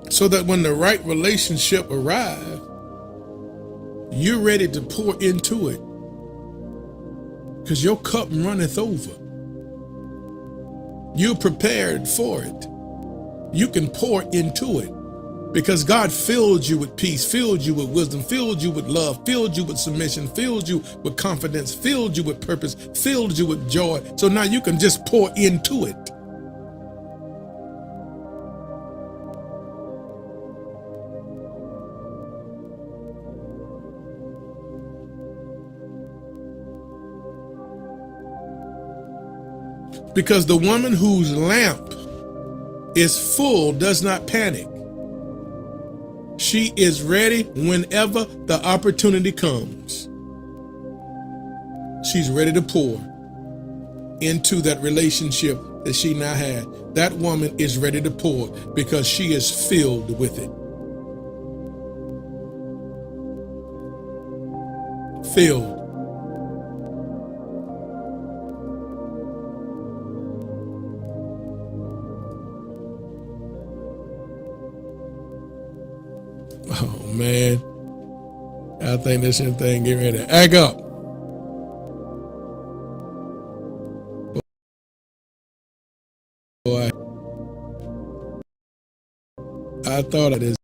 So that when the right relationship arrives, you're ready to pour into it because your cup runneth over. You're prepared for it. You can pour into it because God filled you with peace, filled you with wisdom, filled you with love, filled you with submission, filled you with confidence, filled you with purpose, filled you with joy. So now you can just pour into it. Because the woman whose lamp is full does not panic. She is ready whenever the opportunity comes. She's ready to pour into that relationship that she now had. That woman is ready to pour because she is filled with it. Filled. Oh man, I think this thing getting ready to act up. Boy, I thought of this.